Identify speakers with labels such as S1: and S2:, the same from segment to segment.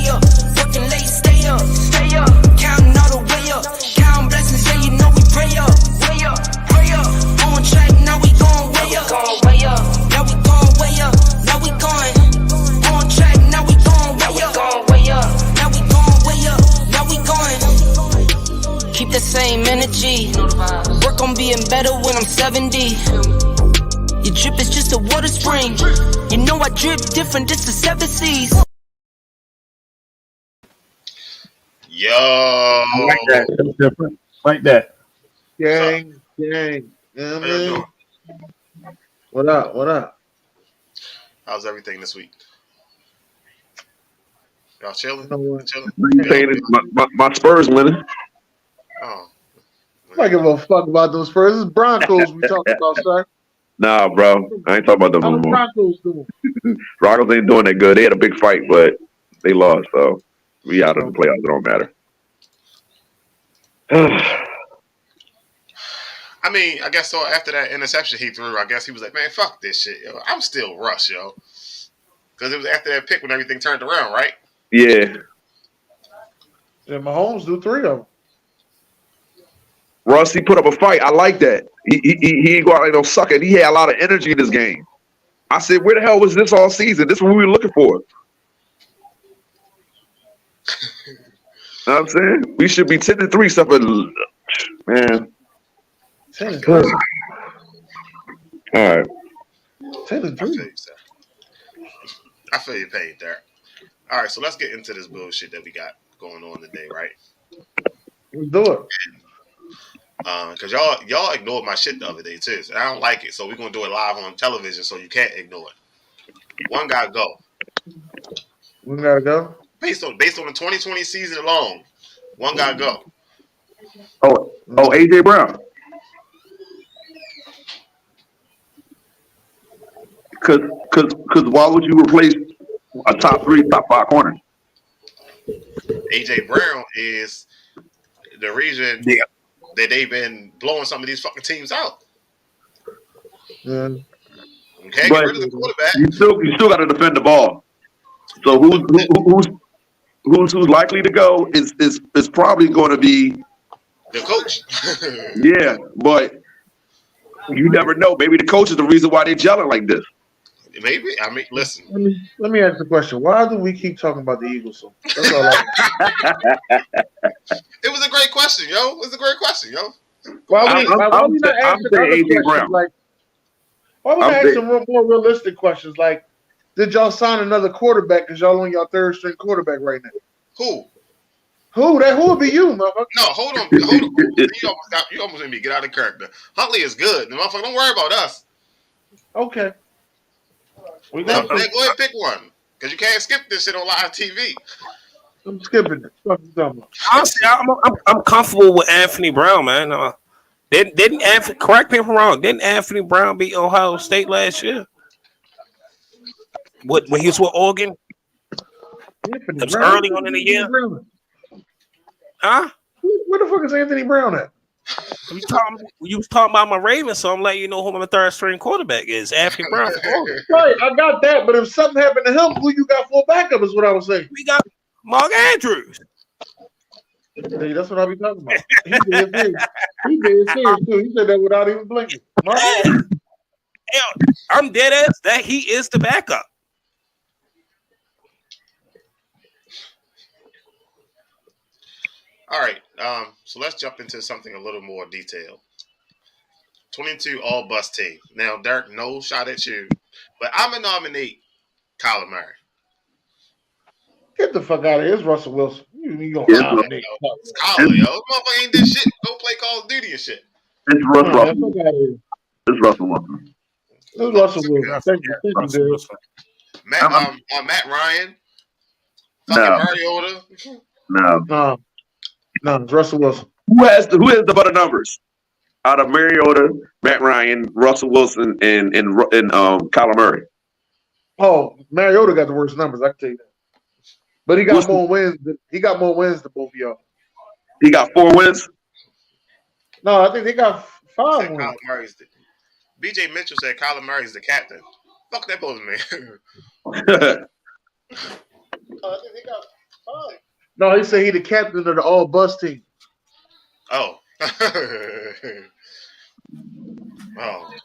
S1: way up. Working late, stay up. Counting all the way up. Counting blessings, yeah, you know we pray up. Pray up. On track, now we going way up. Now we going way up. Now we going on track, now we going way up. Now we going way up. Now we going. Keep the same energy. Work on being better when I'm 70. Your drip is just a water spring. You know I drip different, this the 7 Seas.
S2: Yo.
S3: I like that. That's different. Like that.
S4: Gang. You know what I mean? What up?
S2: How's everything this week? Y'all chilling?
S3: My Spurs winning.
S2: Oh.
S4: I don't give a fuck about those Spurs. It's Broncos we talking about, sir.
S3: Nah, bro. I ain't talking about them
S4: How
S3: no
S4: the
S3: more.
S4: Broncos doing?
S3: Broncos ain't doing that good. They had a big fight, but they lost, so we out of the playoffs. It don't matter.
S2: I mean, I guess so. After that interception he threw, I guess he was like, man, fuck this shit, yo. I'm still Russ, yo. Because it was after that pick when everything turned around, right?
S3: Yeah.
S4: Yeah, Mahomes do 3 of them.
S3: Russ, he put up a fight. I like that. He ain't go out like no sucker. He had a lot of energy in this game. I said, where the hell was this all season? This is what we were looking for. Know what I'm saying? We should be 10-3 something. Man.
S4: 10-3.
S3: All right.
S4: 10-3.
S2: I feel your pain, Derek. All right, so let's get into this bullshit that we got going on today, right?
S4: Let's do it.
S2: Because y'all ignored my shit the other day, too. So I don't like it, so we're going to do it live on television so you can't ignore it. One gotta go.
S4: One gotta go?
S2: Based on the 2020 season alone, one gotta go.
S3: Oh, A.J. Brown. Because why would you replace a top 3, top 5 corner?
S2: A.J. Brown is the reason that they've been blowing some of these fucking teams out.
S4: Yeah.
S2: You can't get rid of the quarterback.
S3: You still got to defend the ball. So who's likely to go is probably going to be
S2: the coach.
S3: Yeah, but you never know. Maybe the coach is the reason why they're gelling like this.
S2: Maybe. I mean, listen.
S4: Let me ask the question. Why do we keep talking about the Eagles? So that's all
S2: It was a great question, yo. It was a great question, yo.
S4: Why we not asking other questions? Like, why we not ask some more realistic questions? Like, did y'all sign another quarterback because y'all on your 3rd string quarterback right now?
S2: Who?
S4: Who would be you, motherfucker?
S2: No, hold on. You almost made me get out of character. Huntley is good. The motherfucker, don't worry about us.
S4: Okay.
S2: Go ahead and pick one. Because you can't skip this shit on live TV.
S4: I'm skipping it. What you talking about?
S5: Honestly, I'm comfortable with Anthony Brown, man. Didn't Anthony, correct me if I'm wrong, didn't Anthony Brown beat Ohio State last year? When he was with Oregon? It was early on in the year. Huh?
S4: Where the fuck is Anthony Brown at?
S5: You was talking about my Ravens, so I'm letting you know who my 3rd string quarterback is. Anthony Brown.
S4: Right, I got that, but if something happened to him, who you got for backup is what I was saying.
S5: We got Mark Andrews.
S4: Hey, that's what I be talking about. He did serious too. He said that without even blinking.
S5: I'm dead ass that he is the backup.
S2: All right, so let's jump into something a little more detailed. 22 all-bus team. Now, Derek, no shot at you, but I'm going to nominate Kyler Murray.
S4: Get the fuck out of here. It's Russell Wilson. You gonna nominate
S2: it's Kyler, yo. This motherfucker ain't did shit. Go play Call of Duty and shit.
S3: It's Russell. It's Russell Wilson.
S4: It's Russell Wilson. Thank you.
S2: Matt Ryan. Mariota.
S4: No, it's Russell Wilson.
S3: Who has the better numbers out of Mariota, Matt Ryan, Russell Wilson, and Kyler Murray?
S4: Oh, Mariota got the worst numbers. I can tell you that. But he got more wins. He got more wins than both of y'all.
S3: He got 4 wins.
S4: No, I think they got 5 wins.
S2: BJ Mitchell said Kyler Murray's the captain. Fuck that post, man.
S4: I think they got No, he said he the captain of the all bus team.
S2: Oh.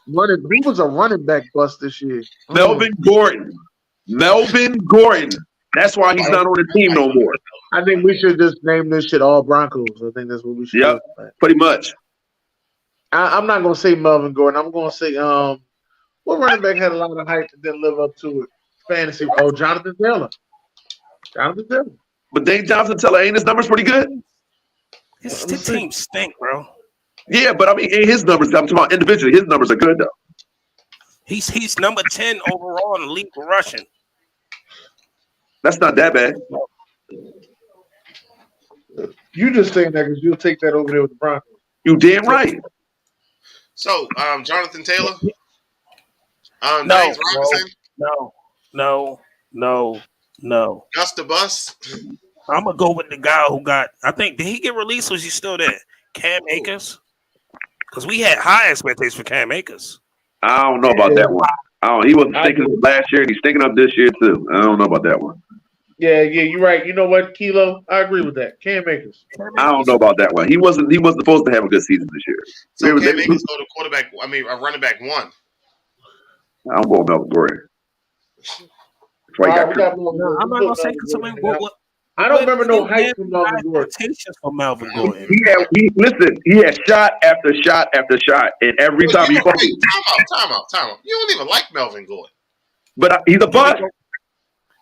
S4: Who was a running back bust this year?
S3: Melvin Gordon. Melvin Gordon. That's why he's not on the team no more.
S4: I think we should just name this shit all Broncos. I think that's what we should do.
S3: Pretty much.
S4: I'm not gonna say Melvin Gordon. I'm gonna say what running back had a lot of hype and didn't live up to it? Fantasy. Oh, Jonathan Taylor. Jonathan Taylor.
S3: But Dave Jonathan Taylor, ain't his numbers pretty good?
S5: His team stink, bro.
S3: Yeah, but I mean, his numbers, I'm talking about individually, his numbers are good, though.
S5: He's number 10 overall in the league for rushing.
S3: That's not that bad.
S4: You just saying that because you'll take that over there with the Broncos.
S3: You damn right.
S2: So, Jonathan Taylor?
S5: No,
S2: Robinson?
S5: No.
S2: Gus the Bus?
S5: I'm going to go with the guy who got, I think, did he get released or is he still there? Cam Akers? Because we had high expectations for Cam Akers.
S3: I don't know about that one. He wasn't thinking last year, and he's thinking up this year, too. I don't know about that one.
S4: Yeah, you're right. You know what, Kilo? I agree with that. Cam Akers.
S3: I don't know about that one. He wasn't supposed to have a good season this year.
S2: So Cam Akers go to quarterback, a running back 1.
S3: I'm going Melvin Gordon.
S5: I'm not going to say because
S4: I don't remember no hype from Melvin Gordon.
S5: For Melvin Gordon.
S3: He had shot after shot after shot, and every time he played.
S2: Time out. You don't even like Melvin Gordon.
S3: But he's a bust.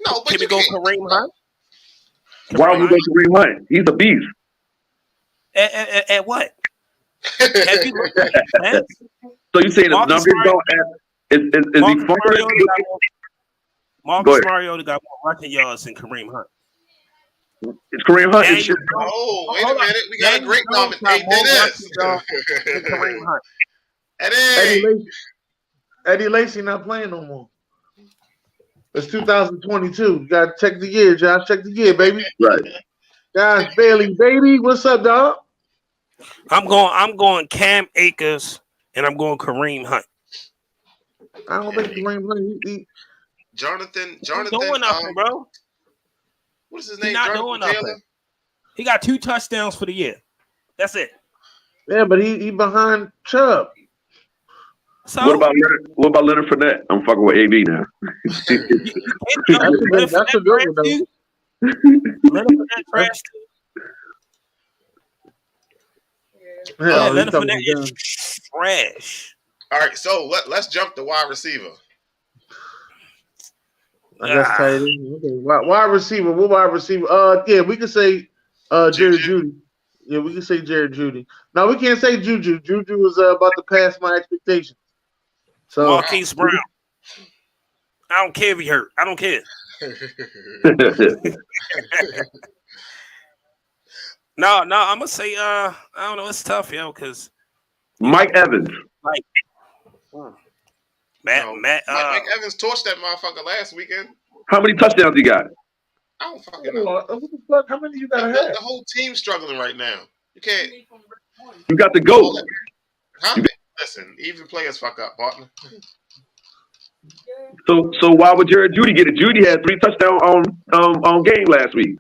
S2: No, but
S5: can we go Kareem Hunt?
S3: Why would we go Kareem Hunt? He's a beast.
S5: At what? Have you looked at that?
S3: So you saying his numbers don't add? Is he functioning?
S5: Marcus Mariota got more rushing yards than Kareem Hunt.
S3: It's Kareem Hunt.
S2: Oh, wait a minute. We got a great nomination. It is.
S5: Kareem Hunt.
S4: Eddie Lacy not playing no more. It's 2022. You gotta check the year, Josh. Check the year, baby.
S3: Right.
S4: Josh Bailey, baby. What's up, dog?
S5: I'm going Cam Akers and I'm going Kareem Hunt.
S4: I don't think Kareem Hunt.
S2: Jonathan.
S5: Doing nothing, bro.
S2: What is his name?
S5: He's not doing nothing. He got 2 touchdowns for the year. That's it.
S4: Yeah, but he behind Chubb.
S5: So
S3: what about Leonard Fournette? I'm fucking with AB now.
S4: That's a good one, though.
S5: Leonard Fournette trash too. Leonard Fournette is trash.
S2: All right, so let's jump to wide receiver.
S4: I guess tight end. Okay. Wide receiver. What wide receiver? Yeah, we can say Jerry Jeudy. Yeah, we can say Jerry Jeudy. No, we can't say Juju. Juju was about to pass my expectations. So
S5: Marquise Brown. I don't care if he hurt. I don't care. No, I'm gonna say I don't know. It's tough, yo, because
S3: Mike Evans.
S5: Like Mike
S2: Evans torched that motherfucker last weekend.
S3: How many touchdowns he got?
S2: I don't fucking know.
S4: What the fuck? How many you gotta have?
S2: The whole team's struggling right now. You can't.
S3: You got the GOAT.
S2: Huh? Listen, even players fuck up, partner.
S3: So why would Jerry Jeudy get it? Jeudy had 3 touchdowns on game last week.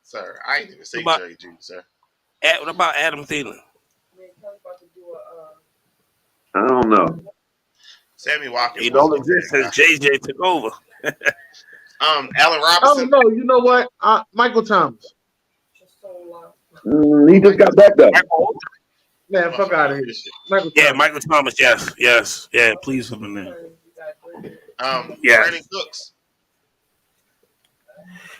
S2: Sir, I ain't even say Jerry Jeudy, sir.
S5: What about Adam Thielen?
S3: I don't know.
S2: Sammy Watkins.
S5: He don't exist since JJ took over.
S2: Allen
S4: Oh
S2: Robinson.
S4: no, you know what? Michael Thomas.
S3: He just got back up.
S4: Man, fuck out of here.
S5: Michael Thomas. Yes. Yeah, please put him in there.
S2: Brandon Cooks.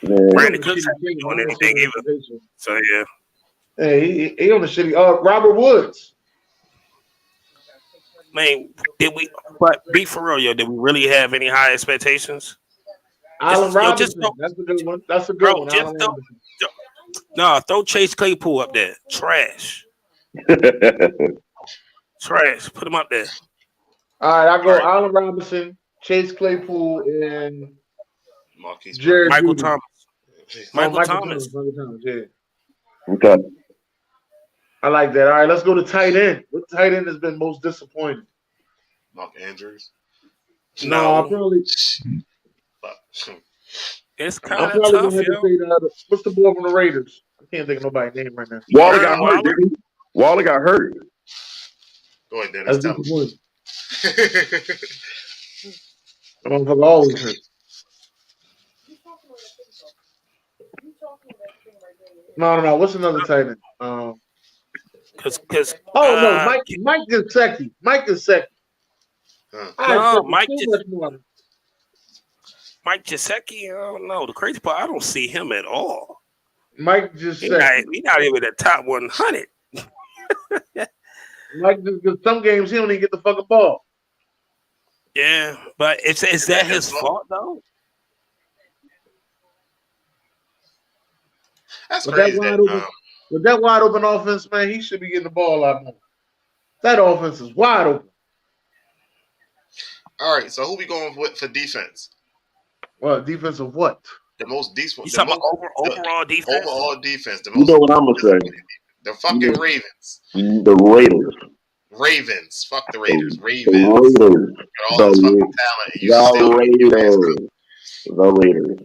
S5: Brandon Cooks hasn't been doing anything either. So yeah.
S4: Hey, he on the shitty. Robert Woods.
S5: Man, but be for real, yo, did we really have any high expectations?
S4: Allen Robinson. That's a good one. That's a good one.
S5: Throw Chase Claypool up there. Trash. Trash. Put him up there.
S4: All right, I go Allen Robinson, Chase Claypool, and
S5: Michael Thomas. Michael Thomas.
S4: Yeah.
S3: Okay.
S4: I like that. All right, let's go to tight end. What tight end has been most disappointing?
S2: Mark Andrews.
S4: No, probably.
S5: It's
S4: I'm
S5: kind of
S4: probably
S5: tough,
S4: gonna have to
S5: yo.
S4: say what's the boy from the Raiders? I can't think of nobody's name right now.
S3: Waller
S5: Darren
S3: got hurt,
S5: Waller?
S3: didn't he? Waller got hurt.
S2: Go ahead, Dennis.
S4: That's
S2: Tell him.
S4: disappointing. That motherfucker always hurt. No. What's another tight end?
S5: Cause
S4: No, Mike Gesicki. Mike Gesicki.
S5: no, Mike Gesicki, I don't know. The crazy part, I don't see him at all.
S4: Mike
S5: He
S4: Gesicki.
S5: not even the top 100.
S4: Mike just some games he don't even get the fucking ball.
S5: Yeah, but is that his fault though?
S2: That's
S4: With
S2: crazy.
S4: with that wide open offense, man, he should be getting the ball a lot more. That offense is wide open.
S2: All right, so who we going with for defense?
S4: Well, defense of what?
S2: The most decent.
S5: You talking about overall defense?
S2: Overall defense. The
S3: You
S2: most.
S3: know what I'm gonna say?
S2: The fucking Ravens.
S3: The Raiders.
S2: Ravens. Fuck the Raiders.
S3: The
S2: Ravens.
S3: Raiders.
S2: Got all this fucking talent. And you still
S3: The Raiders.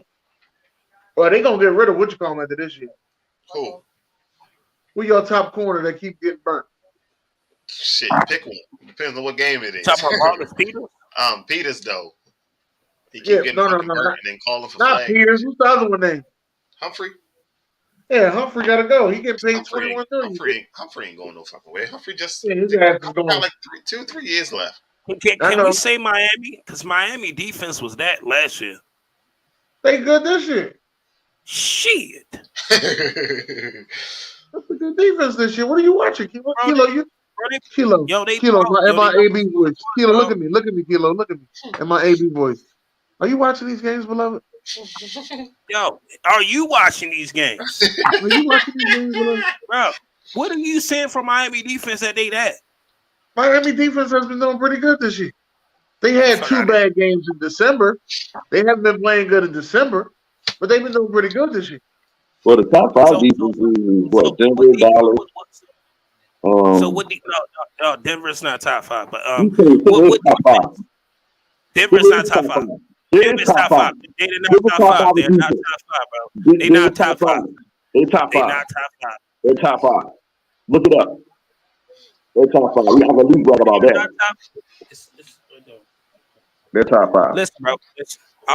S4: Well, they gonna get rid of what you call him after this year.
S2: Cool.
S4: Who your top corner that keep getting burnt?
S2: Shit, pick one. Depends on what game it is.
S5: Talking about Marcus Peters?
S2: Peters though. He keep
S4: Yeah,
S2: getting
S4: no,
S2: fucking burnt and then calling for
S4: not
S2: flag.
S4: Peters. Who's the other one name?
S2: Humphrey.
S4: Yeah, Humphrey gotta go. He get paid $21
S2: Humphrey ain't going no fucking way. Humphrey just
S4: Yeah, his ass is
S2: got
S4: going.
S2: like 3 years left.
S5: Can we say Miami? Because Miami defense was that last year.
S4: They good this year.
S5: Shit.
S4: That's a good defense this year. What are you watching? Kilo,
S5: Yo, they
S4: Kilo, in my
S5: they
S4: AB voice. Kilo, look at me, Kilo, look at me. In my AB voice. Are you watching these games, beloved?
S5: Yo, are you watching these games?
S4: Are you watching these games, beloved?
S5: Bro, what are you saying from Miami defense that they that?
S4: Miami defense has been doing pretty good this year. They had 2 bad games in December. They haven't been playing good in December, but they've been doing pretty good this year.
S3: Well, the top 5 defenses is what? Denver, Dallas.
S5: So what? No, Denver's not top 5, but
S3: top 5.
S5: Denver's not top 5. Denver's top 5. They're not top 5. They're not top 5, bro. They're not top 5.
S3: They're top 5.
S5: They're not top 5.
S3: They're top 5. Look it up. They're top 5. We have a league brag about that. They're top 5.
S5: Listen, bro.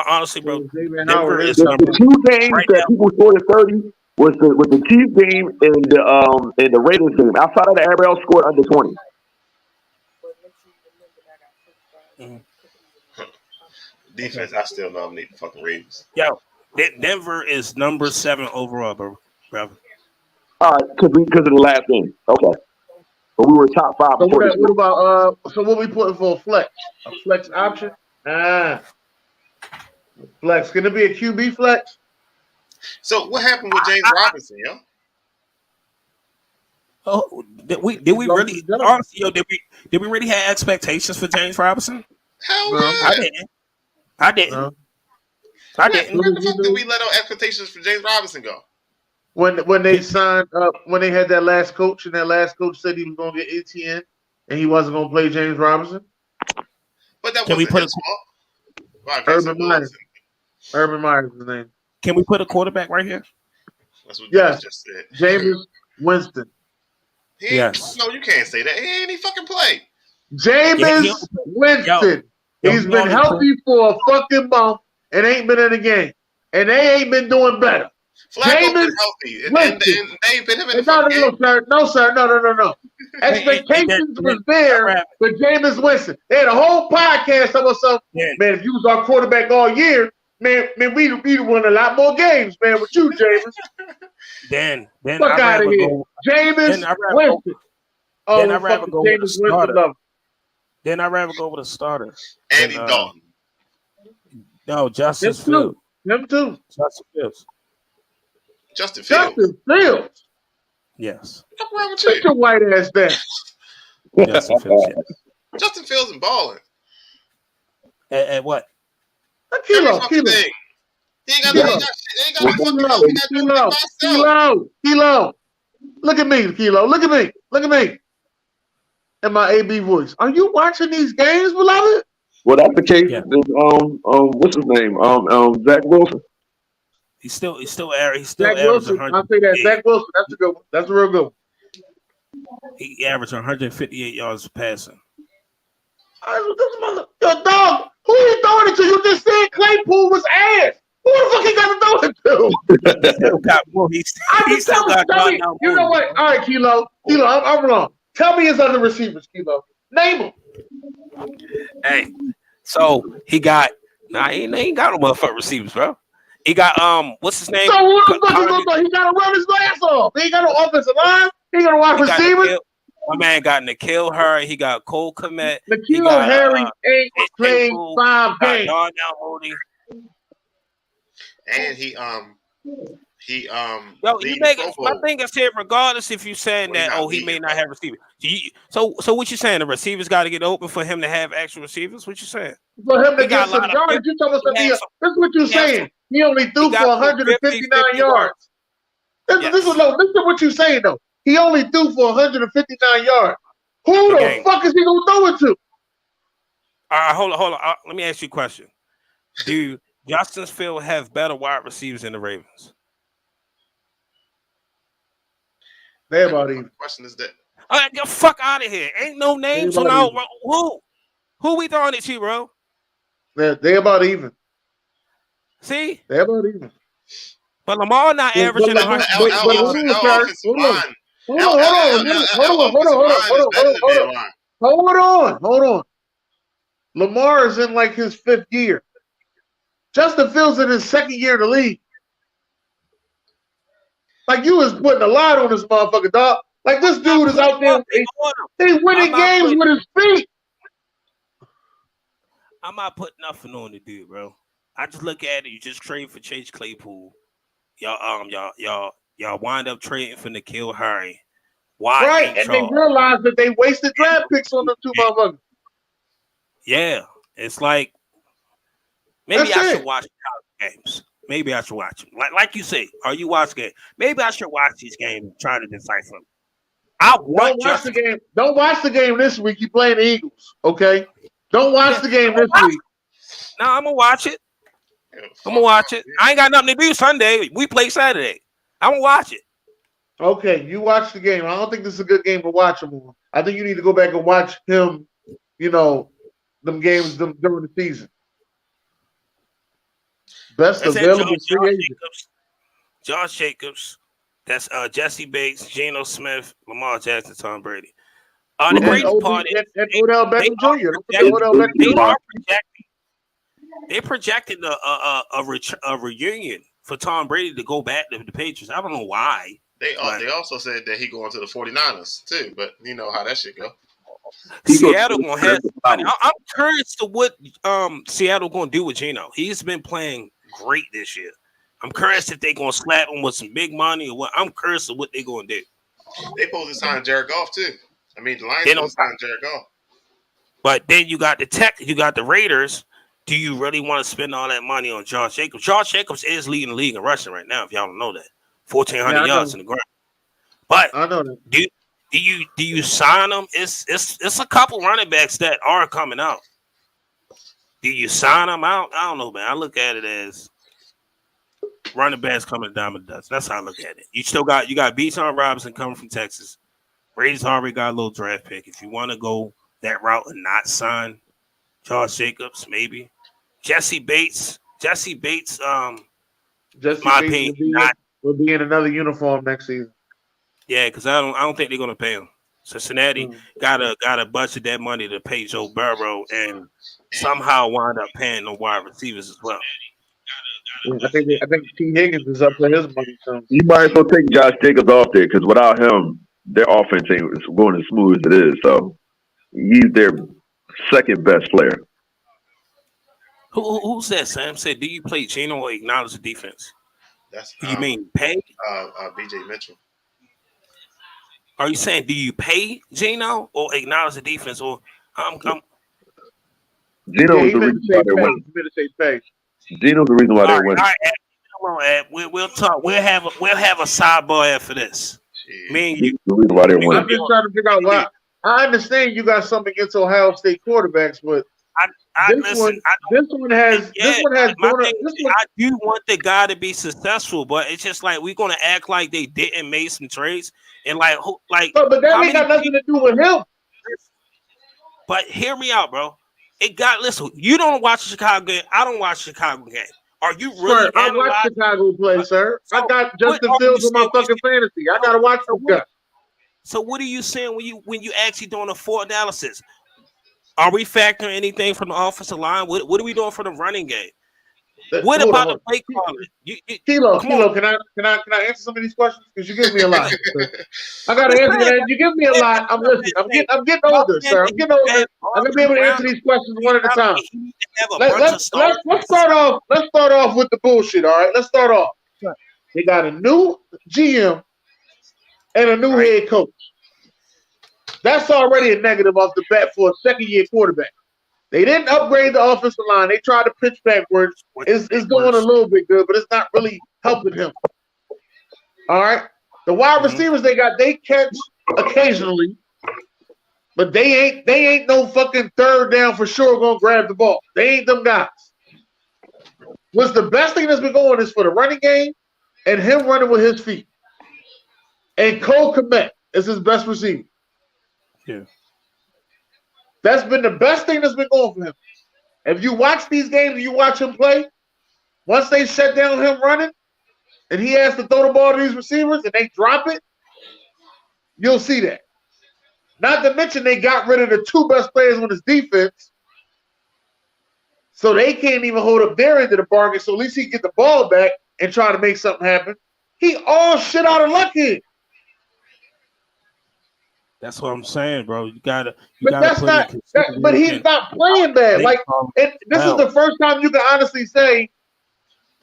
S5: Honestly, bro.
S4: Denver
S5: is
S3: the 2 games
S5: right
S3: that
S5: now.
S3: people scored at 30 was the Chiefs game and the Raiders game. Outside of that, everybody else scored under 20.
S2: Defense, I still nominate the fucking Ravens.
S5: Yo, Denver is number 7 overall, bro.
S3: All right, because of the last game. Okay. But we were top 5.
S4: So what about so what we putting for a flex? A flex option? Flex. Can it be a QB flex?
S2: So what happened with James Robinson, yo?
S5: Oh, did we really honestly, yo, did we really have expectations for James Robinson?
S2: Hell
S4: No.
S2: yeah.
S5: I didn't.
S4: No.
S5: I didn't.
S2: When the fuck did we let our expectations for James Robinson go?
S4: When they signed up, when they had that last coach, and that last coach said he was going to get ATN, and he wasn't going to play James Robinson.
S2: But that
S5: Can we
S2: wasn't
S5: put
S2: his fault. Well,
S4: Urban Myers. Urban Myers is his name.
S5: Can we put a quarterback right here?
S2: That's what
S4: Yes.
S2: just said.
S4: Jameis Winston.
S5: Yes.
S2: No, you can't say that. He ain't fucking play.
S4: Jameis Winston. He's been healthy for a fucking month and ain't been in the game. And they ain't been doing better.
S2: Flacco's been healthy. And they ain't been him in the fucking game.
S4: No, sir. No. Expectations was there for Jameis Winston. They had a whole podcast of us. Man, if you was our quarterback all year, man, we'd won a lot more games, man, with you, Jameis.
S5: Then
S4: fuck out of here. Jameis Winston.
S5: Then I'd rather go with a starter.
S4: Winston.
S5: Then I'd rather go with a starter.
S2: Andy Dalton.
S5: No, Justin Fields.
S4: Them too.
S5: Justin Fields.
S2: Justin Fields.
S4: Justin Fields.
S5: Yes.
S2: What's wrong with
S4: Sit
S2: you?
S4: your white ass down.
S5: Justin Fields. Yes.
S2: Justin Fields and balling.
S5: And what?
S4: Kilo.
S2: He ain't got no fucking
S4: Kilo. Look at me, Kilo. Look at me. In my AB voice. Are you watching these games, beloved?
S3: Well, that's the case. Yeah. What's his name? Zach Wilson.
S5: He still averaged
S4: Zach Wilson.
S5: 100.
S4: I'll say that. Zach Wilson. That's a good one. That's a real good one.
S5: He averaged 158 yards passing.
S4: Yo, dog, who you throwing it to? You just said Claypool was ass. Who the fuck he got to throw it to?
S5: He still got more. He still got
S4: tell me, you know what? All right, Kilo, I'm wrong. Tell me his other receivers, Kilo. Name them.
S5: Hey, so he got he ain't got no motherfucking receivers, bro. He got what's his name?
S4: So who the fuck he gonna throw? He gotta run his ass off. He ain't got no offensive line. He ain't got no wide receivers.
S5: My man got N'Keal Harry. He got Cole Kmet.
S4: N'Keal Harry ain't played 5 games.
S5: Darnell Mooney.
S2: And he
S5: Yo, you make it. My thing is here, regardless if you're saying that he may not have receivers. So what you saying? The receivers got to get open for him to have actual receivers. What you saying?
S4: For him to get some yards, you talking about this is what you're saying. He only threw for 159 yards. This is what you're saying though. He only threw for 159 yards. Who the fuck is he gonna throw it to?
S5: All right, hold on. Let me ask you a question. Do Justin Fields have better wide receivers than the Ravens?
S4: They're about even.
S2: The question is that.
S5: All right, get the fuck out of here. Ain't no names on our who we throwing it to, bro?
S4: They're about even.
S5: See?
S4: They're about even.
S5: But Lamar not averaging 100.
S4: Hold on. Lamar is in like his 5th year. Justin Fields in his 2nd year in the league. Like you was putting a lot on this motherfucker, dog. Like this dude is out there. He winning games with his feet.
S5: I'm not putting nothing on the dude, bro. I just look at it. You just trade for Chase Claypool. Y'all wind up trading for N'Keal Harry. Why?
S4: Right, and they realized that they wasted draft picks on them 2 motherfuckers.
S5: Yeah, it's like maybe I should watch college games. Maybe I should watch them. Like you say, are you watching games? Maybe I should watch these games and try to decipher them.
S4: Don't watch the game. Don't watch the game this week. You playing the Eagles, okay? Don't watch the game this week.
S5: No, I'm gonna watch it. I ain't got nothing to do Sunday. We play Saturday. I'm gonna watch it.
S4: Okay, you watch the game. I don't think this is a good game to watch him on. I think you need to go back and watch him, them games during the season. Best available free agent.
S5: Josh Jacobs. That's Jesse Bates, Geno Smith, Lamar Jackson, Tom Brady. The greatest part is
S4: Odell Beckham Jr.
S5: They projected a reunion for Tom Brady to go back to the Patriots. I don't know why.
S2: They also said that he going to the 49ers too, but you know how that shit go.
S5: Seattle gonna have somebody. I'm curious to what Seattle gonna do with Geno. He's been playing great this year. I'm curious if they gonna slap him with some big money or what. I'm curious of what they gonna do.
S2: They supposed to sign Jared Goff too. I mean, the Lions don't sign Jared Goff.
S5: But then you got the Raiders. Do you really want to spend all that money on Josh Jacobs? Josh Jacobs is leading the league in rushing right now. If y'all don't know that, 1,400 yards in the ground. But
S4: I know that.
S5: Do you sign them? It's a couple running backs that are coming out. Do you sign them out? I don't know, man. I look at it as running backs coming down the dust. That's how I look at it. You got Bijan Robinson coming from Texas. Raiders already got a little draft pick. If you want to go that route and not sign Josh Jacobs, maybe Jesse Bates. My opinion,
S4: will be in another uniform next season.
S5: Yeah, because I don't think they're gonna pay him. Cincinnati gotta budget that money to pay Joe Burrow and somehow wind up paying the wide receivers as well.
S4: Yeah, I think T. Higgins is up for his money. So
S3: you might as well take Josh Jacobs off there because without him, their offense ain't going as smooth as it is. So he's their second best player.
S5: Who's that? Sam said, "Do you play Geno or acknowledge the defense?"
S2: That's
S5: you mean pay?
S2: B.J. Mitchell.
S5: Are you saying do you pay Geno or acknowledge the defense? Or
S3: Geno's the reason why they're winning. Geno's the reason why they're winning.
S5: All right, we'll talk. We'll have a sidebar after this. Me and you.
S3: The reason why they're winning.
S4: I'm just trying to figure out why. I understand you got something against Ohio State quarterbacks, but This one has
S5: my
S4: Jonah.
S5: thing, I do want the guy to be successful, but it's just like we're gonna act like they didn't make some trades and like
S4: But that
S5: how
S4: ain't
S5: many
S4: got nothing to do with him.
S5: But hear me out, bro. Listen, you don't watch the Chicago game. I don't watch the Chicago game. Are you really
S4: Sir, I watch Chicago play, sir. I got
S5: what
S4: Justin
S5: are
S4: Fields
S5: you
S4: in my
S5: saying?
S4: fucking fantasy. I gotta watch this guy.
S5: So what are you saying when you actually doing a full analysis? Are we factoring anything from the offensive line? What are we doing for the running game? What
S4: Hold
S5: about the
S4: on.
S5: play calling?
S4: Kilo,
S5: Come on.
S4: can I answer some of these questions? Because you give me a lot. I gotta answer that. You give me a lot. I'm listening. I'm getting older, sir. I'm getting older. I'm gonna be able to answer these questions one at a time. Let's start off. Let's start off with the bullshit. All right. Let's start off. They got a new GM and a new head coach. That's already a negative off the bat for a second-year quarterback. They didn't upgrade the offensive line. They tried to pitch backwards. It's going a little bit good, but it's not really helping him. All right. The wide receivers they got, they catch occasionally, but they ain't no fucking third down for sure gonna grab the ball. They ain't them guys. What's the best thing that's been going is for the running game and him running with his feet. And Cole Kmet is his best receiver.
S5: Yeah.
S4: That's been the best thing that's been going for him. If you watch these games and you watch him play, once they shut down him running and he has to throw the ball to these receivers and they drop it, you'll see that. Not to mention they got rid of the two best players on his defense, so they can't even hold up their end of the bargain, so at least he can get the ball back and try to make something happen. He all shit out of luck here.
S5: That's what I'm saying, bro.
S4: But he's not playing bad. Like, this is the first time you can honestly say.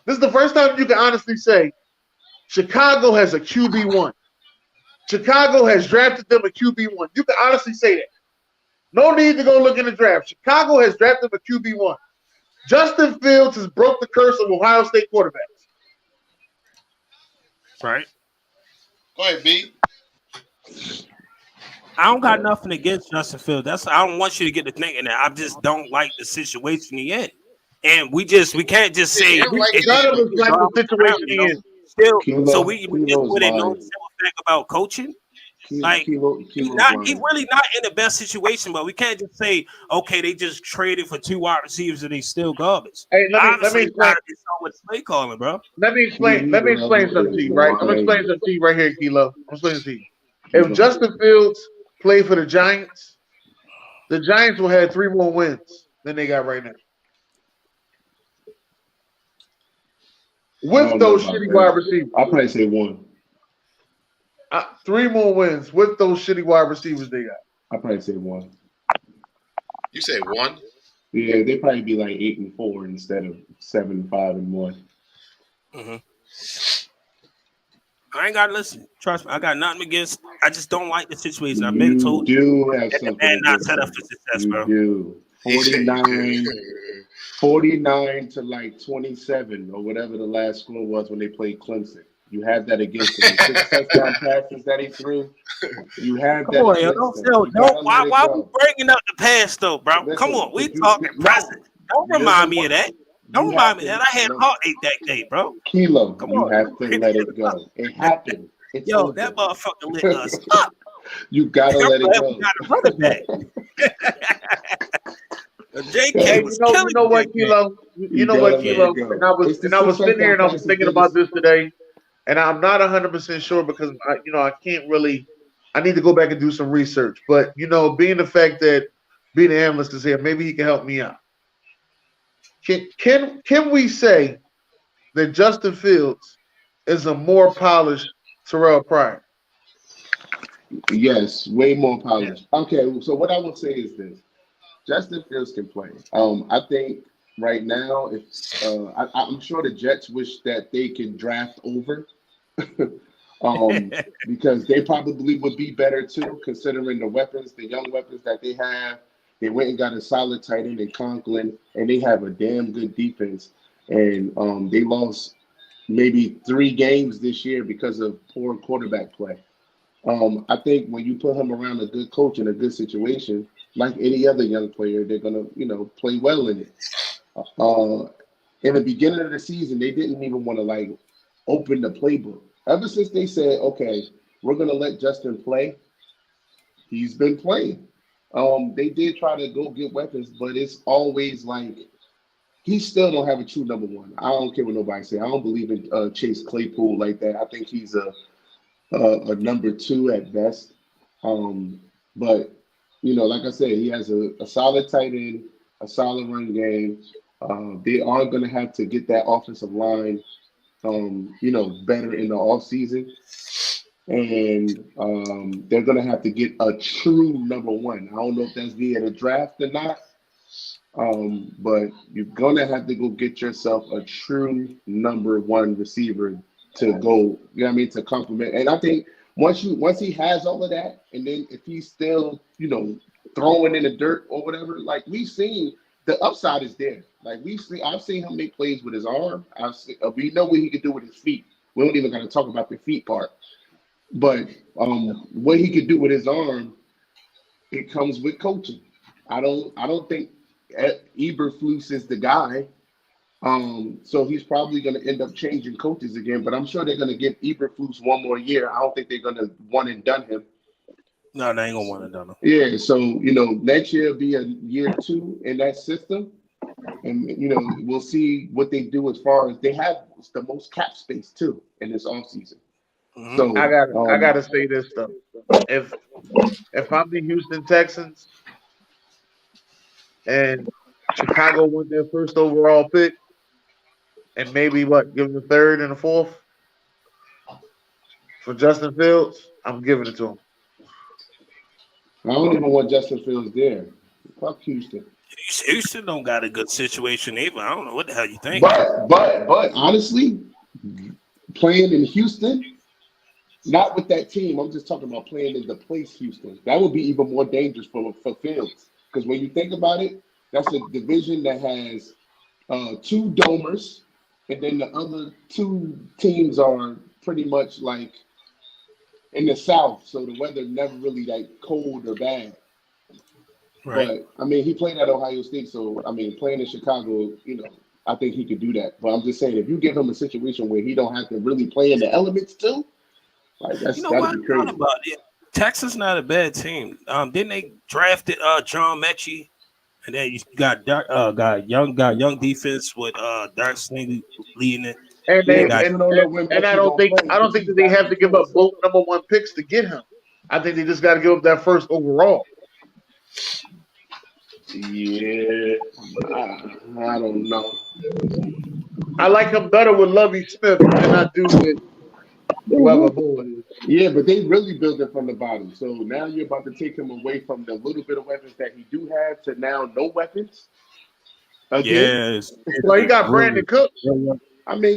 S4: This is the first time you can honestly say, Chicago has a QB1. Chicago has drafted them a QB1. You can honestly say that. No need to go look in the draft. Chicago has drafted them a QB1. Justin Fields has broke the curse of Ohio State quarterbacks.
S5: Right.
S2: Go ahead, B.
S5: I don't got nothing against Justin Fields. I don't want you to get to thinking that. I just don't like the situation he in. And we can't just say
S4: none of us like the situation he in.
S5: So we just wouldn't know the fact about coaching. He's really not in the best situation, but we can't just say, okay, they just traded for two wide receivers and they still garbage.
S4: Hey, let me explain.
S5: It's all with play calling, bro.
S4: Let me explain something to you, right? I'm gonna explain something to you right here, Kilo. I'm explaining to you. If Justin Fields played for the Giants will have 3 more wins than they got right now. With those shitty wide receivers.
S6: I'll probably say 1.
S4: 3 more wins with those shitty wide receivers they got.
S6: I'll probably say 1.
S2: You say 1?
S6: Yeah, they'd probably be like 8-4 instead of 7-5-1.
S5: Mm-hmm. I ain't got to listen. Trust me, I got nothing against. I just don't like the situation. I've been told
S6: you have something.
S5: And not set up for success, bro.
S6: You do. 49 to like 27 or whatever the last score was when they played Clemson. You had that against them. 6 touchdown passes that he threw. You had that.
S5: Come on, don't. Why we bringing up the past though, bro?
S6: Listen,
S5: come on, we talking present. Don't remind me of that. Don't remind me that I had heartache that day, bro.
S6: Kilo, come on. Have to let it go. It happened. It's over.
S5: That motherfucker lit us up.
S6: You gotta let it go.
S5: We gotta run it back.
S4: Hey, you know what, Kilo? You know what, Kilo? And I was sitting here and I was thinking about this today, and I'm not 100% sure because I can't really. I need to go back and do some research. But being the fact that B Da Analyst is here, maybe he can help me out. Can we say that Justin Fields is a more polished Terrell Pryor?
S6: Yes, way more polished. Yeah. Okay, so what I would say is this. Justin Fields can play. I think right now, I'm sure the Jets wish that they could draft over because they probably would be better too, considering the young weapons that they have. They went and got a solid tight end in Conklin, and they have a damn good defense. And they lost maybe 3 games this year because of poor quarterback play. I think when you put him around a good coach in a good situation, like any other young player, they're gonna, play well in it. In the beginning of the season, they didn't even want to like open the playbook. Ever since they said, okay, we're gonna let Justin play, he's been playing. They did try to go get weapons, but it's always like he still don't have a true number one. I don't care what nobody say. I don't believe in Chase Claypool like that. I think he's a number two at best. But like I said, he has a solid tight end, a solid run game. They are going to have to get that offensive line, better in the offseason. And they're going to have to get a true number one. I don't know if that's via the draft or not. But you're going to have to go get yourself a true number one receiver to go, to complement. And I think once he has all of that, and then if he's still, throwing in the dirt or whatever, like we've seen, the upside is there. Like I've seen him make plays with his arm. We know what he can do with his feet. We don't even got to talk about the feet part. But what he could do with his arm, it comes with coaching. I don't think Eberflus is the guy. So he's probably going to end up changing coaches again. But I'm sure they're going to give Eberflus one more year. I don't think they're going to one and done him.
S5: No, they ain't gonna want to done him.
S6: Yeah. So next year will be a year two in that system, and we'll see what they do as far as they have the most cap space too in this offseason.
S5: Mm-hmm.
S6: So
S4: I gotta say this stuff. If I'm the Houston Texans and Chicago won their first overall pick, and maybe give them the third and the fourth for Justin Fields, I'm giving it to him.
S6: I don't even want Justin Fields there. Fuck Houston.
S5: Houston don't got a good situation either. I don't know what the hell you think.
S6: But honestly, playing in Houston, not with that team. I'm just talking about playing in the place Houston. That would be even more dangerous for Fields. Because when you think about it, that's a division that has two domers, and then the other two teams are pretty much like in the South, so the weather never really like cold or bad.
S5: Right.
S6: But he played at Ohio State, so playing in Chicago, I think he could do that. But I'm just saying, if you give him a situation where he don't have to really play in the elements too, like that'd be crazy.
S5: About it. Texas not a bad team. Didn't they drafted John Mechie, and then you got young defense with Dark Sling leading it.
S4: And I don't think that they have to give up both number one picks to get him. I think they just got to give up that first overall.
S6: Yeah, I don't know.
S4: I like him better with Lovie Smith than I do with whoever.
S6: Yeah, but they really built it from the bottom. So now you're about to take him away from the little bit of weapons that he do have to now no weapons. Again.
S5: Yes.
S4: Well, he got Brandon Cooks.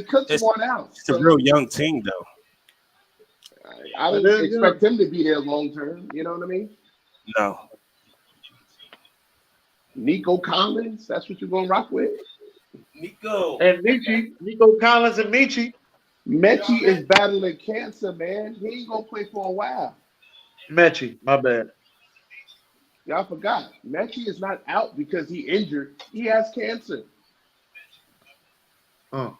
S6: Cooks won out.
S5: It's a real young team, though.
S6: I didn't expect him to be there long term. You know what I mean?
S5: No.
S6: Nico Collins, that's what you're going to rock with?
S5: Nico
S4: Collins and Michi.
S6: Mechie is battling cancer, man. He ain't going to play for a while.
S4: Mechie, my bad.
S6: Y'all forgot. Mechie is not out because he injured. He has cancer.
S2: All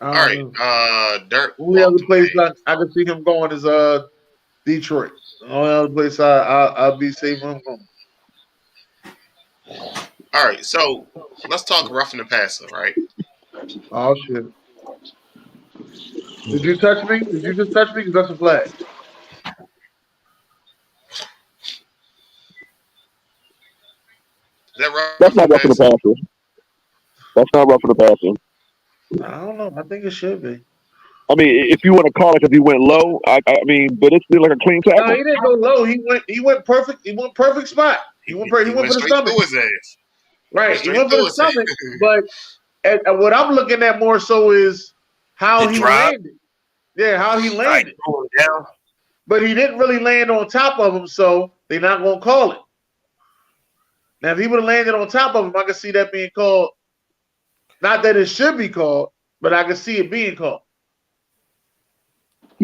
S2: right. Dirk.
S4: Only other place I can see him going is Detroit. The only other place I'll be safe from going.
S2: All right, so let's talk roughing the passer, right?
S4: Oh shit! Did you touch me? Did you just touch me? Because that's a flag.
S2: Is that right?
S3: That's not roughing the passer. That's not roughing the passer.
S4: I don't know. I think it should be.
S3: I mean, if you want to call it because he went low, I mean, but it's still like a clean tackle.
S4: No, he didn't go low. He went perfect. He went perfect spot. He went for the stomach.
S2: Through his ass.
S4: Right. He went for the stomach. But what I'm looking at more so is how he landed. Yeah, how he landed.
S5: Down.
S4: But he didn't really land on top of him, so they're not going to call it. Now, if he would have landed on top of him, I could see that being called. Not that it should be called, but I could see it being called.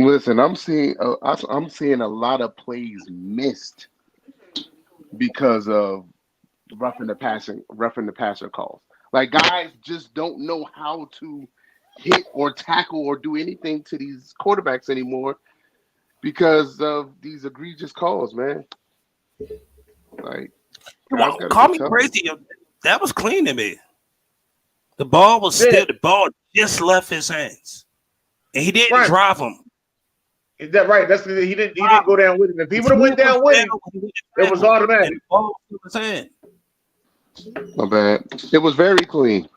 S6: Listen, I'm seeing a lot of plays missed because of roughing the passer calls. Like guys just don't know how to hit or tackle or do anything to these quarterbacks anymore because of these egregious calls, man. Like, guys gotta
S5: Call
S6: get
S5: me
S6: tougher.
S5: crazy. That was clean to me. The ball was still. The ball just left his hands, and he didn't drive him.
S4: Is that right? That's he didn't go down with him. If he would have went down with him, it was automatic.
S5: And the ball was in his hand.
S6: My bad. It was very clean.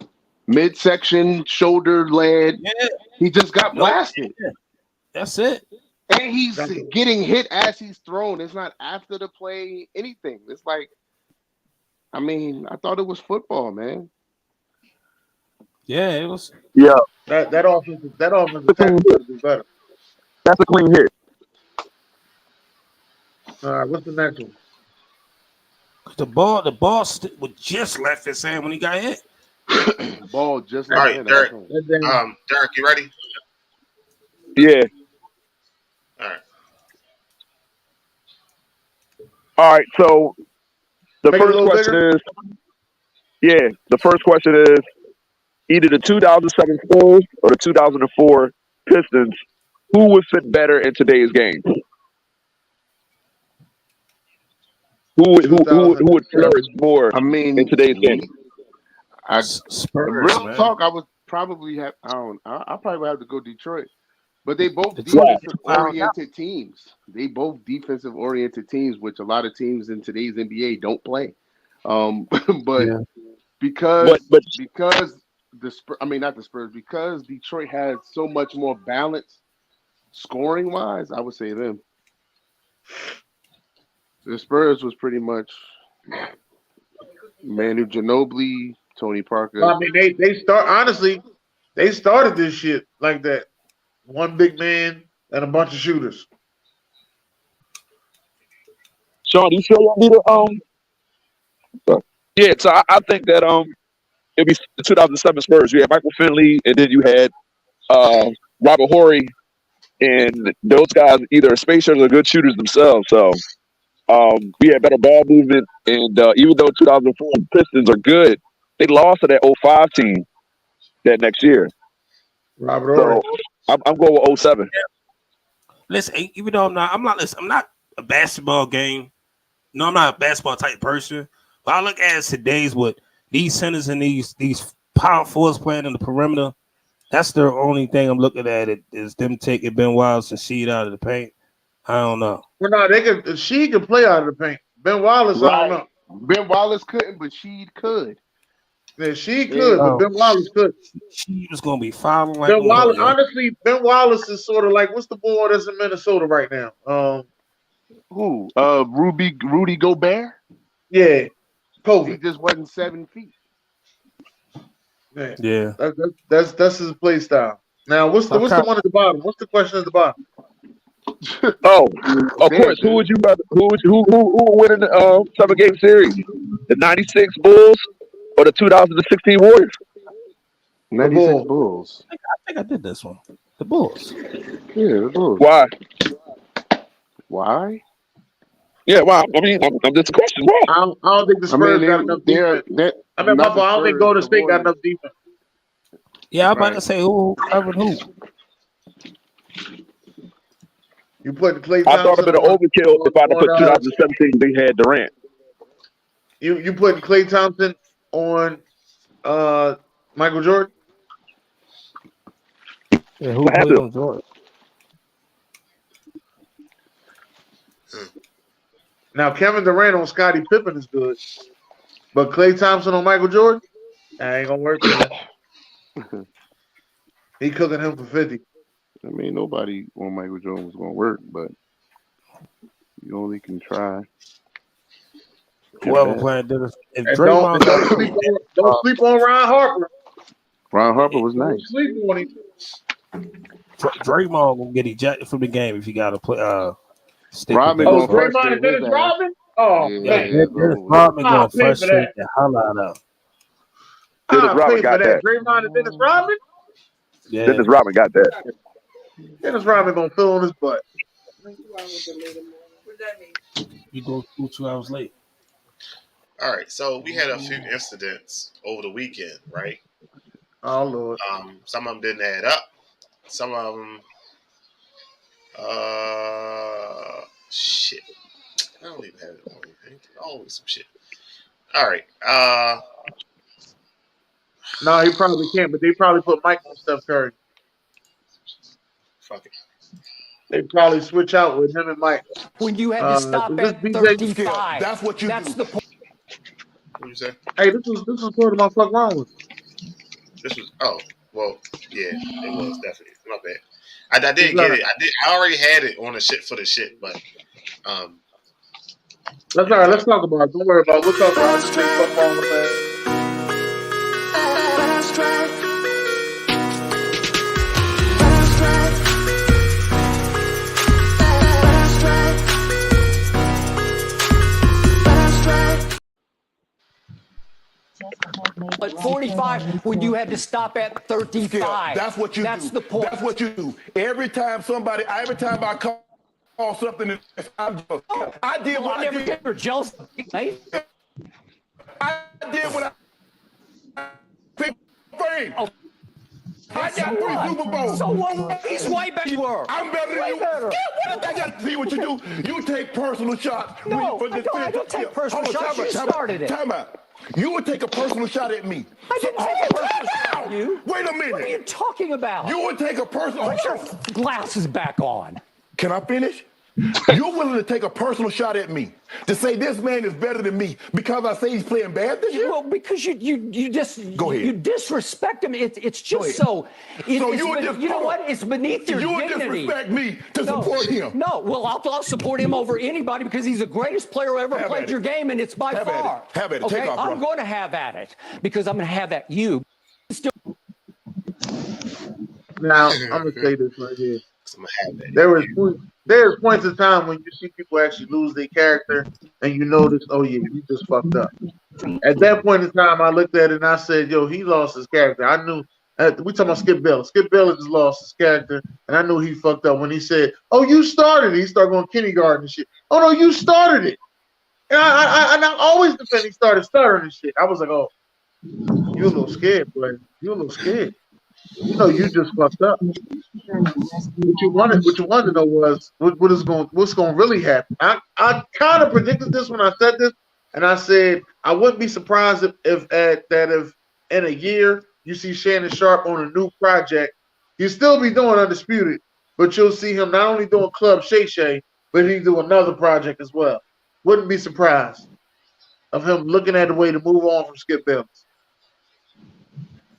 S6: Midsection, shoulder, lead.
S5: Yeah.
S6: He just got blasted.
S5: Yeah. That's it.
S6: And he's getting hit as he's thrown. It's not after the play, anything. It's like, I mean, I thought it was football, man.
S5: Yeah, it was.
S3: Yeah,
S4: That offensive tackle would be better.
S3: that's a clean hit.
S4: All right, what's the next one?
S5: The ball was just left his hand when he got hit.
S6: The ball just
S2: All right, Derek.
S4: That
S2: Derek, you ready?
S3: Yeah. All right. So the
S4: Make it a
S3: first
S4: little
S3: question
S4: bigger?
S3: is, the first question is either the 2007 Spurs or the 2004 Pistons. Who would fit better in today's game? Who would flourish more
S6: I mean,
S3: in today's game?
S5: Spurs,
S6: real
S5: man.
S6: talk, I would probably have. I probably would have to go Detroit, but they both
S5: Detroit.
S6: defensive-oriented teams. They both defensive-oriented teams, which a lot of teams in today's NBA don't play. But because not the Spurs, because Detroit has so much more balance scoring-wise, I would say them. The Spurs was pretty much Manu Ginobili, Tony Parker.
S4: I mean, they started this shit like that. One big man and a bunch of shooters.
S3: Sean, do you feel you need a Yeah, so I think that it'd be the 2007 Spurs. You had Michael Finley, and then you had Robert Horry, and those guys either are spacers or good shooters themselves. So we had better ball movement, and even though 2004 Pistons are good, they lost to that 05 team that next year.
S4: Robert
S3: So
S4: Horry.
S3: I'm going with 07.
S5: Listen, even though I'm not a basketball game. No, I'm not a basketball type person. But I look at today's with these centers and these power forwards playing in the perimeter. That's the only thing I'm looking at. It is them taking Ben Wallace and Sheed out of the paint. I don't know.
S4: Well, no, she can play out of the paint. Ben Wallace, I don't know.
S6: Ben Wallace couldn't, but Sheed could.
S4: Yeah, she could, but Ben Wallace could.
S5: She was gonna be fouling like
S4: Ben Wallace, honestly, Ben Wallace is sort of like, what's the boy that's in Minnesota right now?
S6: Who? Rudy Gobert?
S4: Yeah,
S6: He
S4: COVID.
S6: just wasn't 7 feet.
S5: Yeah.
S4: That's his play style. Now, what's the one at the bottom? What's the question at the bottom?
S3: Oh, of course. Who would win in the 7-game series? The '96 Bulls or the 2016 Warriors?
S6: 96 Bulls.
S5: I think I did this one. The Bulls.
S6: Yeah, the Bulls.
S3: Why?
S6: Why?
S3: Yeah, wow. I mean, I'm just a question. Why?
S4: I don't think the Spurs got enough defense. I don't think Golden State got enough defense.
S5: Yeah, I'm about to say who.
S4: You put Klay
S3: I
S4: Thompson.
S3: thought it'd been an overkill if I'd have put 2017. They had Durant.
S4: You put Klay Thompson on Michael Jordan.
S5: Yeah, who played on Jordan?
S4: Now Kevin Durant on Scottie Pippen is good, but Klay Thompson on Michael Jordan, that ain't gonna work. He cooking him for 50.
S6: I mean, nobody on Michael Jordan was going to work, but you only can try.
S5: Whoever playing did it. If
S4: Don't sleep on Ron Harper.
S6: Ron Harper was
S4: Don't
S6: nice.
S4: sleep on him.
S5: Draymond will get ejected from the game if you got to play. Stick
S6: Rodman
S5: with
S6: gonna
S4: Draymond and Dennis Rodman? Oh,
S6: Yeah,
S4: man.
S6: yeah,
S5: Dennis Rodman
S4: I'll
S5: going
S4: pay for
S5: frustrate
S4: that.
S5: the hell out of.
S3: Dennis
S4: I'll
S3: Rodman
S4: pay
S3: got
S4: for that.
S3: that.
S4: Draymond and Dennis Rodman?
S5: Yeah.
S3: Dennis Rodman got that.
S4: Dennis Rodman gonna fill on his butt.
S5: You go school 2 hours late.
S2: All right, so we had a few incidents over the weekend, right?
S4: Oh Lord.
S2: Some of them didn't add up. Some of them, shit. I don't even have it on anything. Always some shit. All right.
S4: No, he probably can't, but they probably put Mike on Steph Curry.
S2: Fuck it.
S4: They probably switch out with him and Mike.
S7: When you had to stop
S4: this
S7: at
S4: BJ
S7: 35.
S6: That's what you
S7: That's
S6: do.
S7: the point.
S2: What you say?
S4: Hey, this was part of my Fuk Wrong Wit Em.
S2: This was well, yeah, it was definitely my bad. I didn't get it. I already had it on the shit for the shit, but
S4: That's all right. Let's talk about it. Don't worry about it. We'll talk about it. Fuk Wrong Wit Em.
S7: At 45, when you had to stop at 35.
S6: That's what you do.
S7: That's the point.
S6: That's what you do. Every time I call something, I did what I did.
S7: You're jealous. Hey?
S6: I did what I picked fame.
S7: Oh.
S6: I got 3 Super Bowls.
S7: So what? He's way better than you were.
S6: I'm better than you.
S7: Better.
S6: Yeah, what I got to see what you do. You take personal shots.
S7: No, I don't take personal shots. You started it.
S6: Time out. You would take a personal shot at me.
S7: I didn't take a personal shot at you.
S6: Wait a minute.
S7: What are you talking about?
S6: You would take a personal
S7: Put your
S6: shot.
S7: glasses back on.
S6: Can I finish? You're willing to take a personal shot at me to say this man is better than me because I say he's playing bad this year?
S7: Well, because you just
S6: Go ahead.
S7: you disrespect him. It's just so. You know what? It's beneath your
S6: You would
S7: dignity.
S6: disrespect me to support him.
S7: No, well, I'll support him over anybody because he's the greatest player who ever
S6: Have
S7: played
S6: at
S7: your
S6: it.
S7: game, and it's by
S6: Have at
S7: far.
S6: it. Have at it.
S7: Okay,
S6: Take off, bro.
S7: I'm going to have at it because I'm going to have at you.
S4: Now, I'm going to say this right here.
S2: I'm gonna have that.
S4: There's points in time when you see people actually lose their character and you notice, oh yeah, he just fucked up. At that point in time, I looked at it and I said, yo, he lost his character. I knew, we talking about Skip Bayless. Skip Bayless just lost his character, and I knew he fucked up when he said, oh, you started it. He started going kindergarten and shit. Oh, no, you started it. And I always defend he started stuttering and shit. I was like, oh, you a little scared, boy. You a little scared. You know, you just fucked up. What you wanted to know was what's going to really happen. I kind of predicted this when I said this, and I said I wouldn't be surprised if in a year you see Shannon Sharp on a new project. He'll still be doing Undisputed, but you'll see him not only doing Club Shay Shay, but he'll do another project as well. Wouldn't be surprised of him looking at a way to move on from Skip Bayless.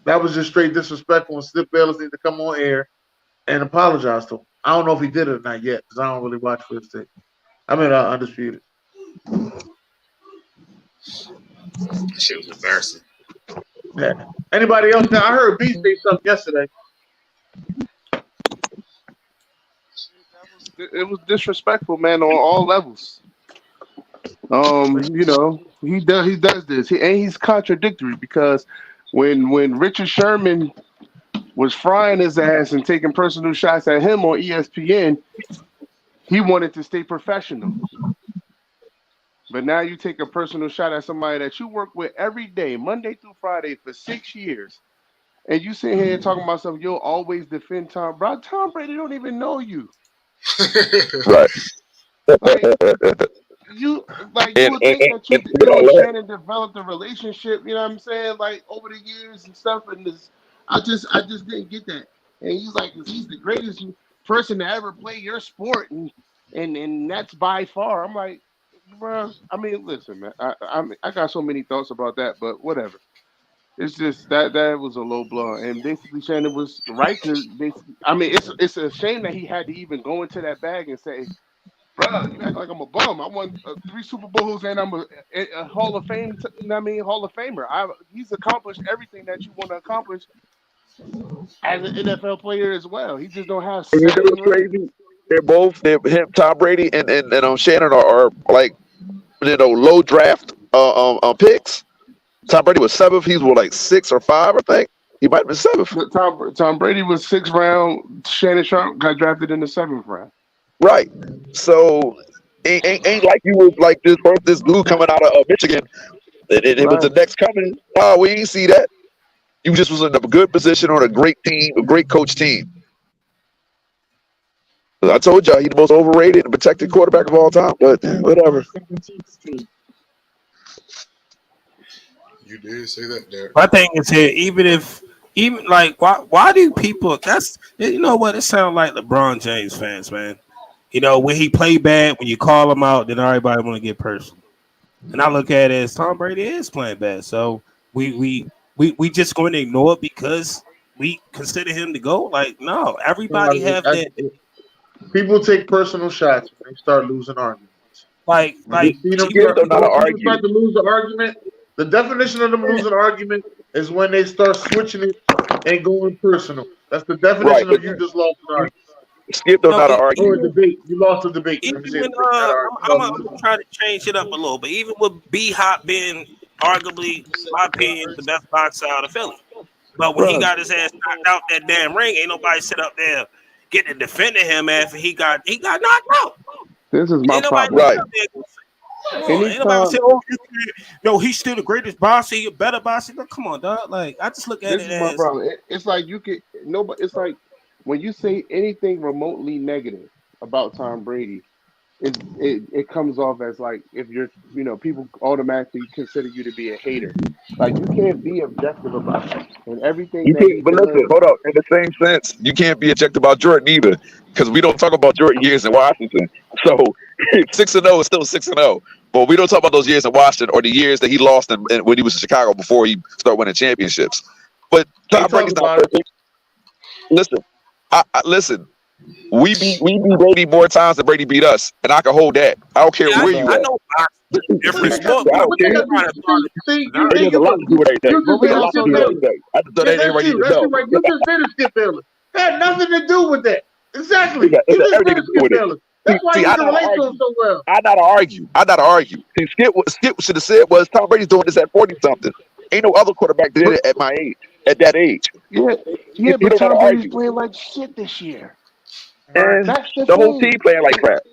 S4: That was just straight disrespectful, and Skip Bayless needs to come on air and apologize to him. I don't know if he did it or not yet, because I don't really watch First Take. I mean, Undisputed.
S2: That shit was embarrassing.
S4: Yeah. Anybody else? Now, I heard B say something yesterday.
S8: It was disrespectful, man, on all levels. You know, he does this, and he's contradictory because when Richard Sherman was frying his ass and taking personal shots at him on ESPN, he wanted to stay professional. But now you take a personal shot at somebody that you work with every day, Monday through Friday for 6 years, and you sit here talking about something, you'll always defend Tom Brady. Tom Brady don't even know you.
S3: Right.
S8: You would think that you and Shannon developed a relationship, you know what I'm saying, like over the years and stuff, and this, I just didn't get that. And he's like, he's the greatest person to ever play your sport, and that's by far. I'm like, bro, I mean, listen, man, I got so many thoughts about that, but whatever. It's just that was a low blow, and basically Shannon was right to basically. I mean, it's a shame that he had to even go into that bag and say, bro, you act like I'm a bum. I won 3 Super Bowls and I'm a Hall of Fame. You know what I mean, Hall of Famer. He's accomplished everything that you want to accomplish as an NFL player as well. He just don't have.
S3: And you know what's crazy? Him, Tom Brady, and Shannon are like, you know, low draft picks. Tom Brady was 7th. He's like 6 or 5, I think. He might have been 7th.
S6: Tom Brady was 6th round. Shannon Sharp got drafted in the 7th round.
S3: Right. So ain't like you was like this dude coming out of Michigan. It was the next coming. Oh, we ain't see that. You just was in a good position on a great team, a great coach team. I told y'all he's the most overrated and protected quarterback of all time, but whatever.
S2: You did say that, Derek.
S5: My thing is here, even like why do people? That's you know what? It sounds like LeBron James fans, man. You know when he play bad, when you call him out, then everybody want to get personal. And I look at it as Tom Brady is playing bad, so we just going to ignore it because we consider him to go. Like no, everybody have that.
S4: People take personal shots when they start losing arguments.
S5: Like
S4: you know, start to lose the argument. The definition of them losing an argument is when they start switching it and going personal. That's the definition of you just lost an argument.
S3: Skip don't know how to argue.
S4: Or a debate. You lost a debate.
S5: Even when, I'm trying to change it up a little, but even with B Hop being arguably, in my opinion, the best boxer out of Philly. But when he got his ass knocked out that damn ring, ain't nobody sit up there getting to defending him after he got knocked out.
S6: This is my problem.
S3: Right.
S5: Anybody say, "Oh, no, he's still the greatest boxer. He's a better boxer." No, come on, dog. Like I just look at
S6: this
S5: it
S6: is
S5: as
S6: my problem. It's like you could nobody. It's like when you say anything remotely negative about Tom Brady, it comes off as like if you're people automatically consider you to be a hater. Like you can't be objective about it and everything.
S3: But listen, hold up. In the same sense, you can't be objective about Jordan either, because we don't talk about Jordan years in Washington. So 6-0 is still 6-0, but we don't talk about those years in Washington or the years that he lost when he was in Chicago before he started winning championships. But Tom Brady's not perfect. Listen, listen. We beat Brady more times than Brady beat us, and I can hold that. I don't care where you are.
S5: I know different sport.
S3: I don't care. There's a lot to do with everything. There's a lot to do with everything. I just thought everybody needed to know.
S4: You just did a Skip Bayless. That had nothing to do with that. Exactly.
S3: It's everything to do with it.
S4: That's why you can relate to him so well.
S3: I not argue. See, Skip should have said was Tom Brady's doing this at 40-something. Ain't no other quarterback did it at my age, at that age.
S6: Yeah, but Tom Brady's playing like shit this year.
S3: And the whole team playing like crap.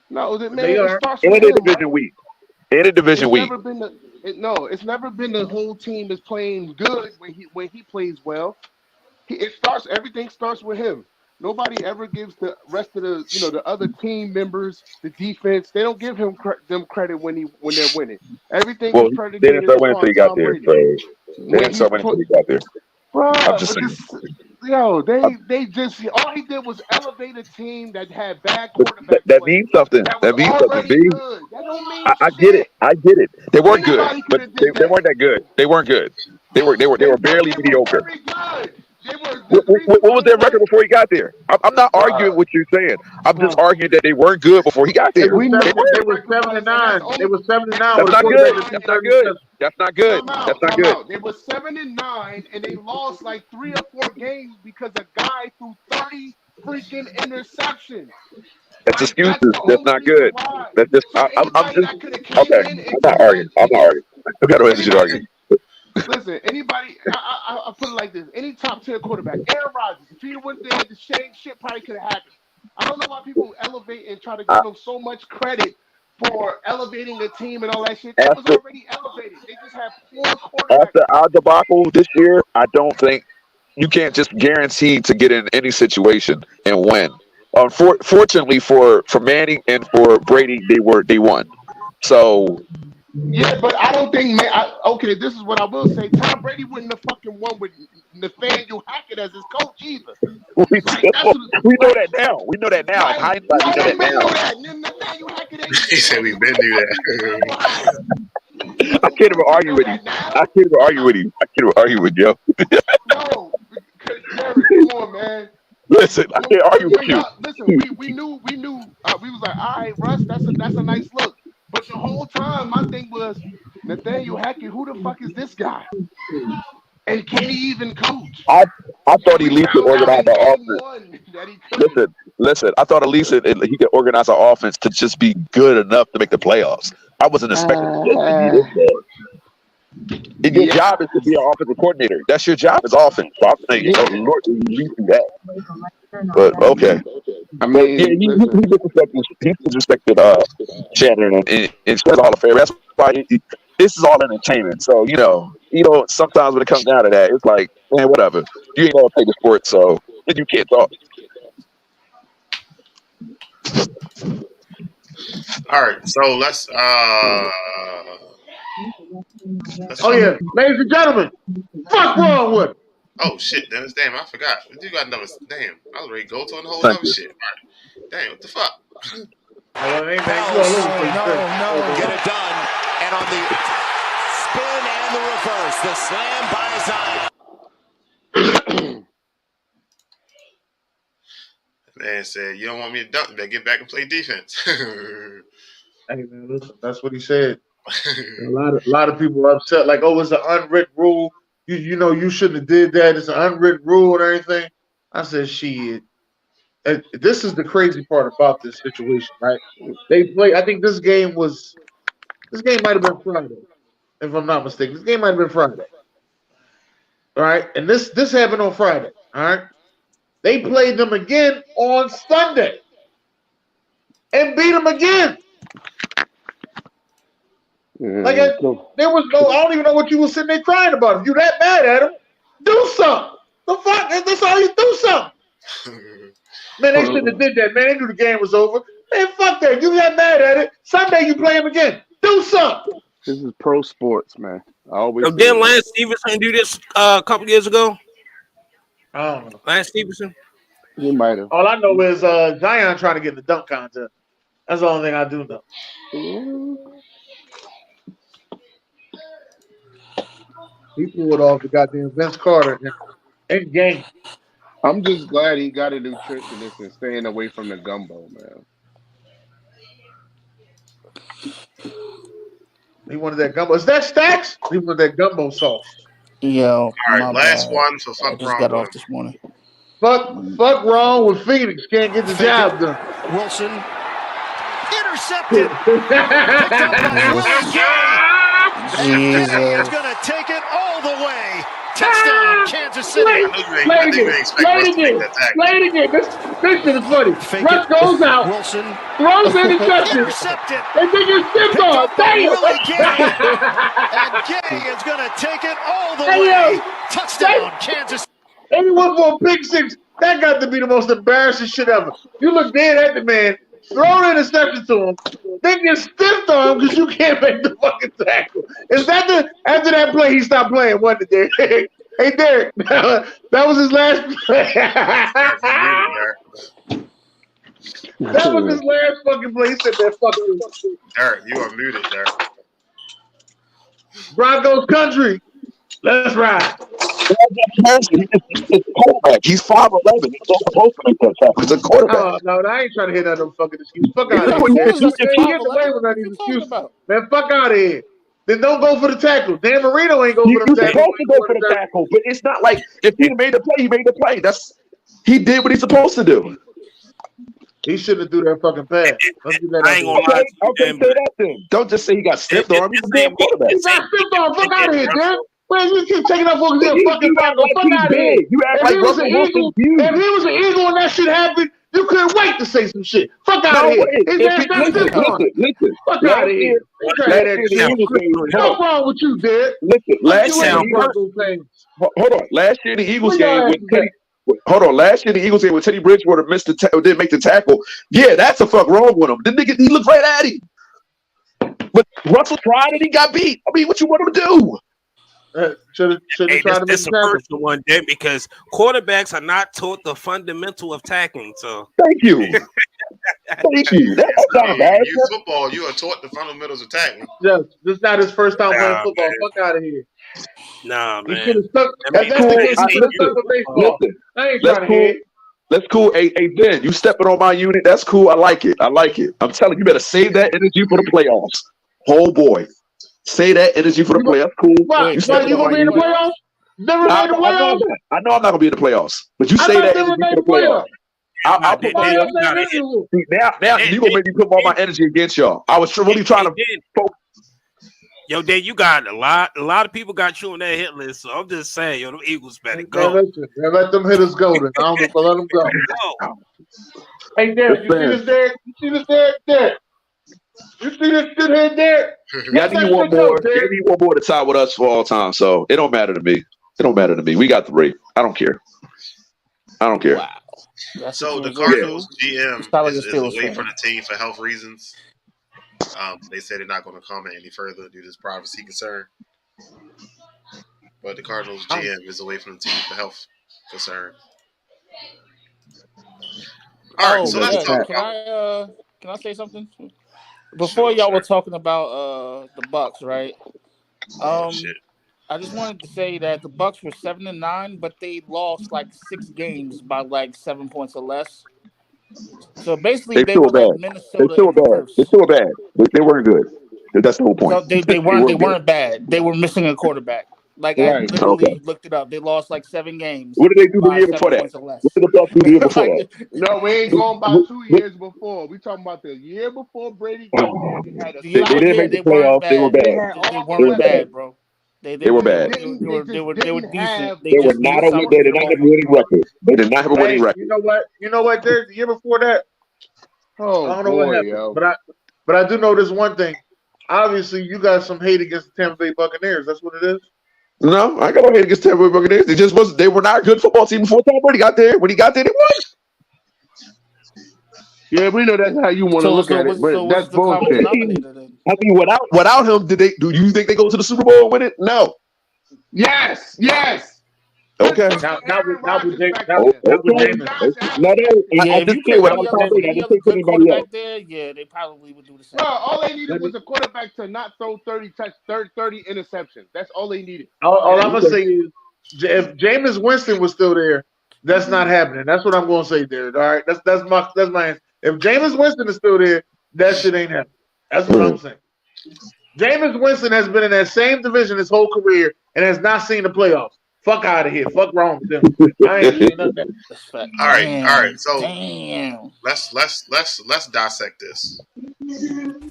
S6: No, it starts
S3: in
S6: with
S3: a division week. In a division week.
S6: It's never been the whole team is playing good when he plays well. Everything starts with him. Nobody ever gives the rest of the other team members, the defense. They don't give them credit when they're winning. Everything is predicated.
S3: They didn't start winning until he got there. So they didn't start winning until he got there.
S6: Bro,
S3: I'm just saying.
S6: They just all he did was elevate a team that had bad quarterbacks.
S3: That means something. That means something. B.
S6: That don't mean
S3: I get it. I get it. They weren't good, but they weren't that good. They weren't good. They were barely mediocre.
S6: Very good.
S3: What was their record before he got there? I'm not arguing what you're saying. I'm just arguing that they weren't good before he got there.
S4: They were 7-9. They were 7-9.
S3: That's not good. That's not good. That's not good. That's not good.
S6: They were 7-9, and they lost like 3 or 4 games because a guy threw 30 freaking interceptions.
S3: That's excuses. That's not good. That's just. I'm just. Okay. I'm not arguing. I got no answer to argue.
S6: Listen, anybody, I put it like this: any top 10 quarterback, Aaron Rodgers, if he went there, the same shit probably could have happened. I don't know why people elevate and try to give him so much credit for elevating the team and all that shit. That was already elevated. They just have 4 quarterbacks.
S3: After our debacle this year, I don't think you can't just guarantee to get in any situation and win. Fortunately for Manning and for Brady, they won. So.
S6: Yeah, but I don't think, okay, this is what I will say. Tom Brady wouldn't have fucking won with Nathaniel Hackett as his coach either.
S3: We know that now. We know that now. In hindsight, we know that now.
S6: Nathaniel Hackett
S2: He said we've been through that.
S3: I can't even argue with you. I can't even argue with you.
S6: No, Derek, come on, man.
S3: Listen, I can't argue with you.
S6: Listen, we knew. We was like, all right, Russ, that's a nice look. But the whole time, my thing was, Nathaniel Hackett, who the fuck is this guy? And can he even coach?
S3: I thought he at least could organize our offense. Listen. I thought at least he could organize our offense to just be good enough to make the playoffs. I wasn't expecting to be this bad. Your job is to be an offensive coordinator. That's your job is offense. So I'm saying, Lord, you do that. But okay.
S6: I mean,
S3: Yeah, he disrespected Shannon and says all the fair. That's why this is all entertainment. So sometimes when it comes down to that, it's like, man, whatever. You ain't gonna play the sport, so you can't talk.
S2: All right, so let's
S4: yeah, ladies and gentlemen, Fuk Wrong Wit Em.
S2: Oh shit, Dennis, damn, I forgot. You got another damn. I was ready to go to a whole other shit. Right. Damn, what the fuck?
S4: No, get
S9: it done. And on the spin and the reverse, the slam by Zion.
S2: Man said, you don't want me to dunk, better get back and play defense.
S4: Hey man, listen, that's what he said. A lot of people are upset, like, oh, it's an unwritten rule. You shouldn't have did that. It's an unwritten rule and everything. I said, shit. And this is the crazy part about this situation, right? They play. I think this game might have been Friday, if I'm not mistaken. This game might have been Friday. All right, and this happened on Friday. All right, they played them again on Sunday and beat them again. Like there was no. I don't even know what you were sitting there crying about. If you that mad at him, do something. The fuck? That's all you do something. Man, they shouldn't have did that. Man, they knew the game was over. Man, fuck that. You got mad at it. Sunday you play him again. Do something.
S6: This is pro sports, man. I always.
S5: So didn't Lance Stevenson do this a couple years ago?
S4: I don't know.
S5: Lance Stevenson.
S6: He might have.
S4: All I know is Zion trying to get in the dunk contest. That's the only thing I do know. He pulled off the goddamn Vince Carter in game.
S6: I'm just glad he got a nutritionist and staying away from the gumbo, man.
S4: He wanted that gumbo. Is that Stacks? He wanted that gumbo sauce.
S10: Yo,
S2: all right, last one for Fuk
S10: just
S2: Wrong
S10: got
S2: Wit
S10: off
S2: Em.
S10: this morning.
S4: Fuck wrong with Phoenix. Can't get the job done.
S9: Wilson intercepted. Picked up by Willie Gay.
S10: Jesus.
S9: Is going to take it all the way. Touchdown, Kansas City.
S4: Play it again. This shit is funny. Russ goes out,
S9: Wilson
S4: throws interception,
S9: intercepted.
S4: and then you stiff
S9: Picked
S4: on.
S9: up by
S4: Damn.
S9: Willie Gay. And Gay is going to take it all the way. Touchdown, Kansas City.
S4: Anyone for a pick six, that got to be the most embarrassing shit ever. You look dead at the man, throw an interception to him, then get stiffed on him because you can't make the fucking tackle. Is that after that play he stopped playing, wasn't it, Derek? Hey, Derek, that was his last play. That was his last fucking play. He said that fucking
S2: Derek, you are muted, Derek.
S4: Broncos country. Let's ride.
S3: He's 5'11". He's supposed to make that tackle. He's a quarterback.
S4: No, I ain't trying to hear that no fucking excuse. Fuck out of here. You get away with none of these excuses. Man, fuck out of here. Then don't go for the tackle. Dan Marino ain't go for the tackle.
S3: You're supposed to go for the tackle, but it's not like if he made the play, he made the play. He did what he's supposed to do.
S4: He shouldn't threw that fucking pass.
S5: I ain't gonna lie.
S3: Okay, say that then. Don't just say he got stiffed on. He's a damn quarterback.
S4: He got stiffed on. Fuck out of here, Dan. Man, you keep taking up for his fucking Broncos. Fuck out of here. If he was an Eagle and that shit happened, you couldn't wait to say some shit. Fuck out of here.
S3: Listen.
S4: Fuck out of here. What's wrong with you, Derek?
S3: Listen, last year the Eagles game with Teddy. Hold on, last year the Eagles game with Teddy Bridgewater didn't make the tackle. Yeah, that's a fuck wrong with him. The nigga, he looked right at him. But Russell tried and he got beat. I mean, what you want him to do?
S4: Should have tried to make
S5: the personal one, Dave, because quarterbacks are not taught the fundamental of tackling. So
S3: thank you. Thank you. That's not bad.
S2: You football, you are taught the fundamentals of tackling.
S4: Yeah, this is not his first time playing football. Man. Fuck out of here.
S5: Nah, man.
S4: He should have stuck. That's the case. He should have stuck with baseball. I ain't trying to hear.
S3: That's cool. Hey, Ben, you stepping on my unit. That's cool. I like it. I'm telling you, better save that energy for the playoffs. Oh boy. Say that energy for the playoffs. Cool.
S4: What? You gonna be in the playoffs? Never made the playoffs?
S3: I know I'm not gonna be in the playoffs. But you say that energy for the playoffs. I'll put my now you're gonna make me put all my energy against y'all. I was really trying to focus.
S5: Yo, Dan, you got a lot of people got you on that hit list. So I'm just saying, yo, them Eagles better go.
S4: Let them hitters go. Then I don't know, but let them go. Hey, Derek, you see this, Derek? You see this, Derek? You see this shit here, Derek?
S3: Yeah, I need one more. I need one more to tie with us for all time. So it don't matter to me. It don't matter to me. We got 3. I don't care.
S10: Wow.
S2: So the Cardinals GM is away from the team for health reasons. They said they're not going to comment any further due to this privacy concern. But the Cardinals GM is away from the team for health concern. All right, so let's talk.
S10: Can I say something? Before y'all were talking about the Bucks, right? I just wanted to say that the Bucks were 7-9, but they lost like 6 games by like 7 points or less. So basically, they were like Minnesota.
S3: They still bad. They still bad. They weren't good. That's the whole point.
S10: So they weren't bad. They were missing a quarterback. Like I literally looked it up. They lost like 7 games.
S3: What did they do the year before that? What did the Bucks do the year before that?
S8: No, we ain't going about 2 years before. We talking about the year before Brady got there.
S3: They didn't make the playoffs. They were bad.
S10: They weren't bad, bro. They were bad. They were decent. They did not have a
S3: winning record. They did not have a winning record.
S4: You know what? Derek, the year before that, I don't know what happened, but I do know this one thing. Obviously, you got some hate against the Tampa Bay Buccaneers. That's what it is.
S3: No, I got no hate against Tampa Bay Buccaneers. They just was. They were not a good football team before Tom Brady got there. When he got there, they was.
S8: Yeah, we know that's how you want to look at it, but that's bullshit.
S3: I mean, without him, do you think they go to the Super Bowl and win it? No.
S8: Yes.
S3: Okay.
S4: Not with James.
S10: I just say what I'm talking about. Yeah, they probably would do the same.
S8: Bro, all they needed was a quarterback to not throw 30 interceptions. That's all they needed.
S4: All I'm gonna say is, if Jameis Winston was still there, that's not happening. That's what I'm gonna say, Derek. All right, that's my answer. If Jameis Winston is still there, that shit ain't happening. That's what I'm saying. Jameis Winston has been in that same division his whole career and has not seen the playoffs. Fuck out of here. Fuck wrong with them. I ain't seen nothing.
S2: All right. So let's dissect this.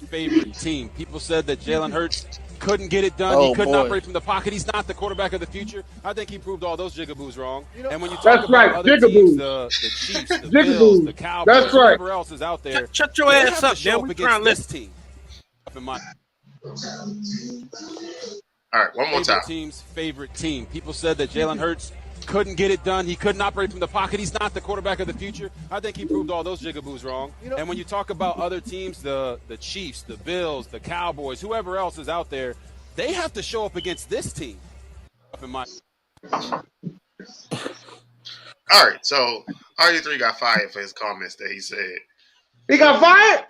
S11: Favorite team. People said that Jalen Hurts couldn't get it done. He couldn't operate from the pocket. He's not the quarterback of the future. I think he proved all those jigaboos wrong. And when you talk about other teams, the Chiefs, the Bills, the Cowboys, whoever else is out there,
S5: shut your ass up, man. We trying to
S11: this team.
S2: All right, one more time.
S11: Team's favorite team. People said that Jalen Hurts couldn't get it done. He couldn't operate from the pocket. He's not the quarterback of the future. I think he proved all those jigaboos wrong. And when you talk about other teams, the Chiefs, the Bills, the Cowboys, whoever else is out there, they have to show up against this team.
S2: All right, so RG3 got fired for his comments that he said.
S4: He got fired?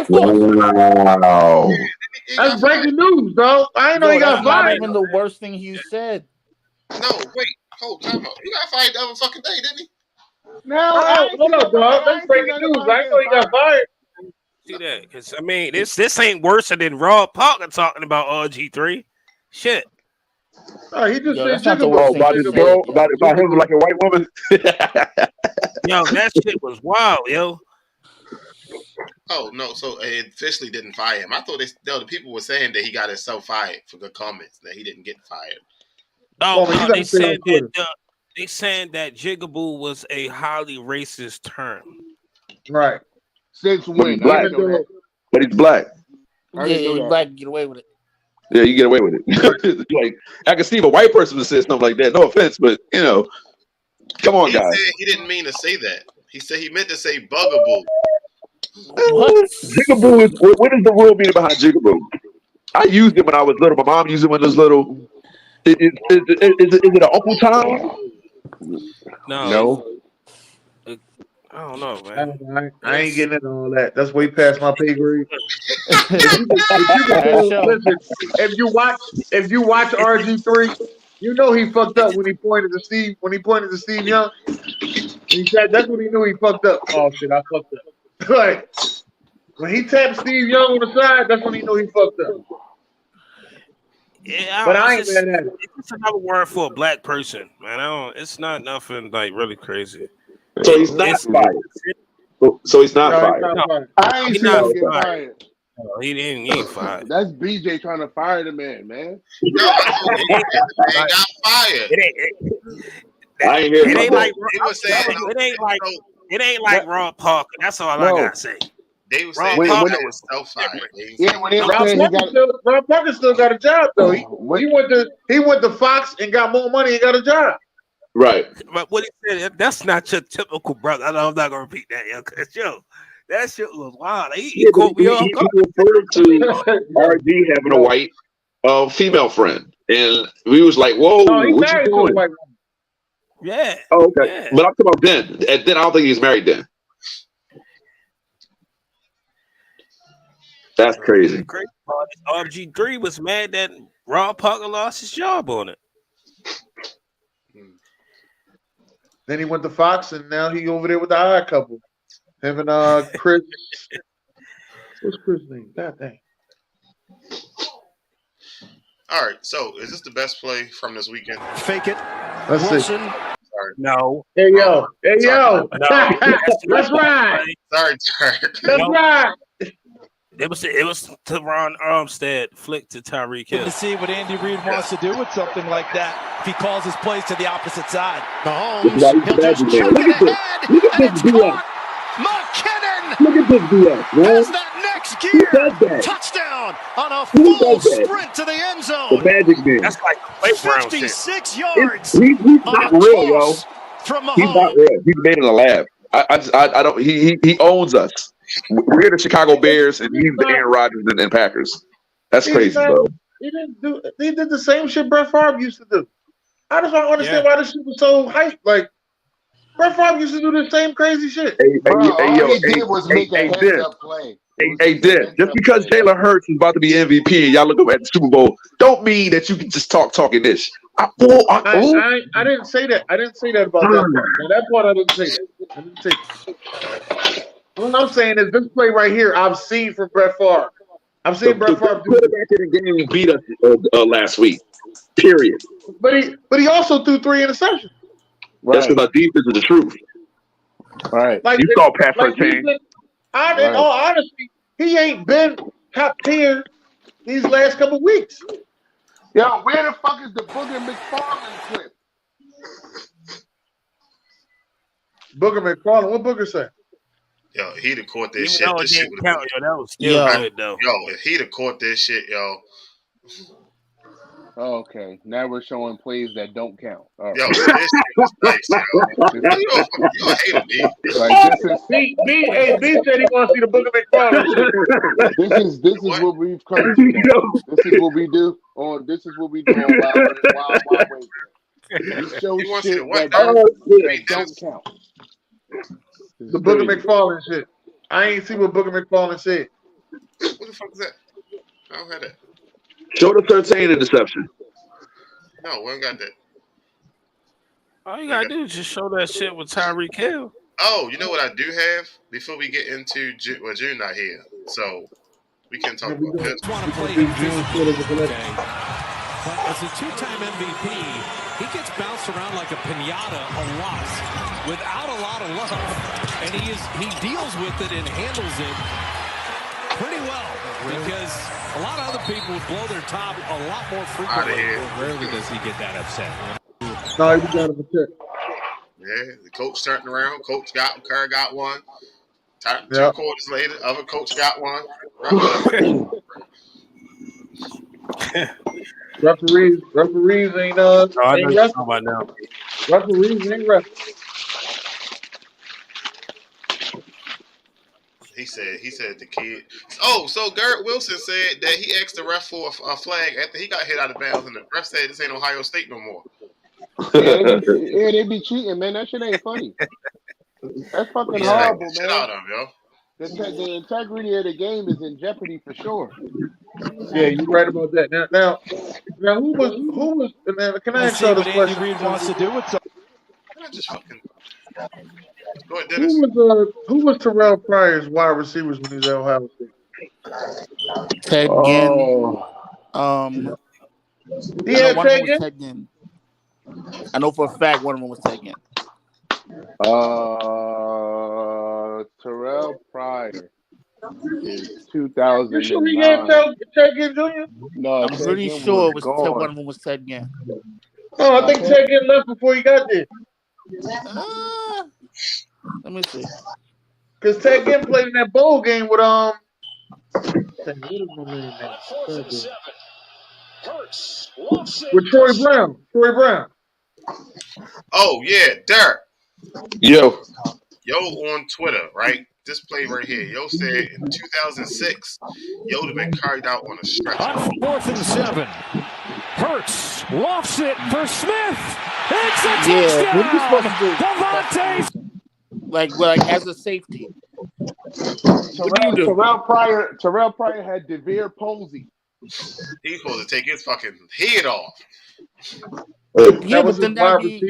S3: Wow.
S4: That's breaking news, bro. I didn't know he got fired.
S10: Not even the worst thing he said.
S2: No, wait. Hold time out. He got fired the other fucking day, didn't he?
S4: No, hold up, dog. That's breaking news. I didn't know he got fired.
S5: See that? Because, I mean, this ain't worse than Rob Parker talking about RG3. Shit.
S4: No, he just said
S3: about him like a white woman.
S5: Yo, that shit was wild, yo.
S2: Oh no! So it officially didn't fire him. I thought the people were saying that he got himself fired for good comments. That he didn't get fired.
S5: Oh, no, they said that jigaboo was a highly racist term.
S4: Right.
S8: Since when?
S3: But he's black.
S10: Yeah, he's black. Get away with it.
S3: Yeah, you get away with it. Like I can see if a white person would say something like that. No offense, but come on, guys.
S2: Said he didn't mean to say that. He said he meant to say bugaboo.
S3: What? Jigaboo is what is the real meaning behind jigaboo? I used it when I was little. My mom used it when I was little. Is it an Uncle Tom?
S5: No. I don't know, man.
S4: I ain't getting into all that. That's way past my pay grade. If you watch RG3, you know he fucked up when he pointed to Steve Young. He said that's when he knew he fucked up. Oh shit, I fucked up. Like when he tapped Steve Young on the side, that's when he knew he fucked up.
S5: Yeah,
S4: but I ain't mad at it.
S5: It's another word for a black person, man. It's not nothing like really crazy.
S3: So he's not fired. So he's not fired.
S8: I ain't seen him get fired.
S5: He ain't fired.
S8: That's BJ trying to fire the man.
S2: No, the man got fired.
S3: I ain't hear
S5: It ain't
S3: about
S5: like
S3: that.
S2: He was saying
S5: it ain't like Ron Parker. That's all I gotta say.
S2: They were saying
S5: Ron
S2: Parker
S5: Parker
S2: was self-fired.
S8: When they were
S4: Ron
S8: saying he got
S4: Parker still got a job though. He went to Fox and got more money and got a job.
S3: Right.
S5: But what he said, that's not your typical brother. I'm not gonna repeat that, yo. Cause that shit was wild. He caught me off guard.
S3: He referred to RG having a white female friend, and we was like, "Whoa,
S4: No, he's
S3: what you
S4: married to a
S3: doing?"
S4: white woman.
S5: Yeah.
S3: Oh, okay.
S5: Yeah.
S3: But I'm talking about then. And then I don't think he's married then. That's crazy.
S5: The crazy part is RG3 was mad that Ron Parker lost his job on it.
S4: Then he went to Fox, and now he over there with the Odd Couple. Him and Chris. What's Chris' name? God dang.
S2: All right, so is this the best play from this weekend?
S9: Fake it.
S4: Let's
S9: Wilson.
S4: see.
S2: Sorry.
S5: No.
S4: Hey yo. Hey yo.
S5: No.
S4: That's right.
S2: Sorry, Derek.
S4: That's right.
S5: It was Teron Armstead flick to Tyreek Hill.
S12: To see what Andy Reid wants to do with something like that if he calls his plays to the opposite side.
S9: Mahomes, he'll just chuck it ahead, and it's caught. McKinnon
S3: Look at this BS, man.
S9: has that next gear. Touchdown on a full sprint to the end
S3: The
S9: zone.
S3: Magic Man.
S5: That's like playground shit.
S9: 56 yards
S3: He's not
S9: on a
S3: real, yo.
S9: toss from
S3: He's not
S9: Mahomes.
S3: real. He's made in a lab. I don't. He owns us. We're the Chicago Bears, and he's the Aaron Rodgers and Packers. That's crazy, bro.
S4: He did the same shit Brett Favre used to do. I just don't understand why this shit was so hyped. Like Brett Favre used to do the same crazy shit.
S8: all he did was make a heads-up play.
S3: Hey, Dick, just because Jalen Hurts is about to be MVP and y'all look up at the Super Bowl, don't mean that you can just talking this.
S4: I didn't say that. I didn't say that about that part. Now, that part I didn't say that. I didn't say that. What I'm saying is this play right here I've seen from Brett Favre. I've seen Brett Favre do
S3: quarterback in the game beat us last week. Period.
S4: But he also threw 3 interceptions.
S3: That's because our defense is the truth.
S8: Right.
S4: Like
S3: You saw Pat Surtain.
S4: In all honesty, he ain't been top tier these last couple weeks.
S8: Yo, where the fuck is the Booger McFarland clip?
S4: Booger McFarland, what Booger say?
S2: Yo, he'd have caught this
S5: Even
S2: shit.
S5: though it
S2: This shit
S5: didn't
S2: would
S5: count,
S2: have
S5: yo, that was still good though.
S2: Yo, if he'd have caught this shit, yo.
S8: Okay, now we're showing plays that don't count. All right.
S2: Yo, this shit was nice, yo. You a hater, B.
S8: Like,
S4: B said he wants to see the Booger McFarland.
S8: this is what we've come to. This is what we do on. This is what we do on Wild West. We show
S2: He wants
S8: shit
S2: you to what?
S8: that don't count.
S4: The Booger McFarland shit. I ain't see what Booger McFarland said.
S2: What the fuck is that? I don't have that.
S3: Show the 13 interception.
S2: No, we ain't got that.
S5: All you gotta do is just show that shit with Tyreek Hill.
S2: Oh, you know what I do have before we get into June not here, so we can talk about this.
S12: Want to play physical. But as a two-time MVP, he gets bounced around like a piñata a lot, without a lot of love, and he deals with it and handles it pretty well, because a lot of other people would blow their top a lot more frequently.
S11: Rarely does he get that upset.
S4: No, he got him a check.
S2: Yeah, the coach turning around. Coach Kerr got one. 2 quarters later, other coach got one.
S4: Referees ain't ain't wrestling.
S5: About now.
S4: Referees ain't wrestling.
S2: He said the kid. Oh, so Garrett Wilson said that he asked the ref for a flag after he got hit out of bounds, and the ref said this ain't Ohio State no more.
S8: Yeah, they be cheating, man. That shit ain't funny. That's fucking horrible, man.
S2: Shit out of him, yo.
S8: The integrity of the game is in jeopardy for sure.
S4: Yeah, you're right about that. Now, who was? Can I ask you this question?
S12: Andy Reid wants to do with something.
S2: Can I just fucking go ahead, Dennis?
S4: Who was Terrell Pryor's wide receivers when he was at Ohio State?
S10: Ted Ginn.
S4: He had Ted Ginn?
S10: Ted Ginn. I know for a fact one of them was Ted Ginn.
S8: Terrell Pryor.
S6: is
S4: You sure he gave
S6: 2009.
S4: Ted Ginn Jr.?
S6: No,
S10: I'm
S6: Ted
S10: pretty
S6: Ginn
S10: sure it
S6: was
S10: was one
S6: gone.
S10: of them was Ted Ginn.
S4: Oh, I think Ted Ginn left before he got there.
S10: Let me see.
S4: Because Ted Ginn played in that bowl game with with Troy Brown. Troy Brown.
S2: Oh yeah, Derek.
S3: Yo.
S2: Yo on Twitter, right? This play right here. Yo said in 2006, Yo would have been carried out on a stretcher.
S12: On 4th and 7. Hurts lofts it for Smith. It's a touchdown.
S10: What are you supposed to do?
S12: Devontae.
S10: Like as a safety. What do you do?
S6: Terrell Pryor had Devere Posey.
S2: He's supposed to take his fucking head off.
S10: Yeah, but then that'd be.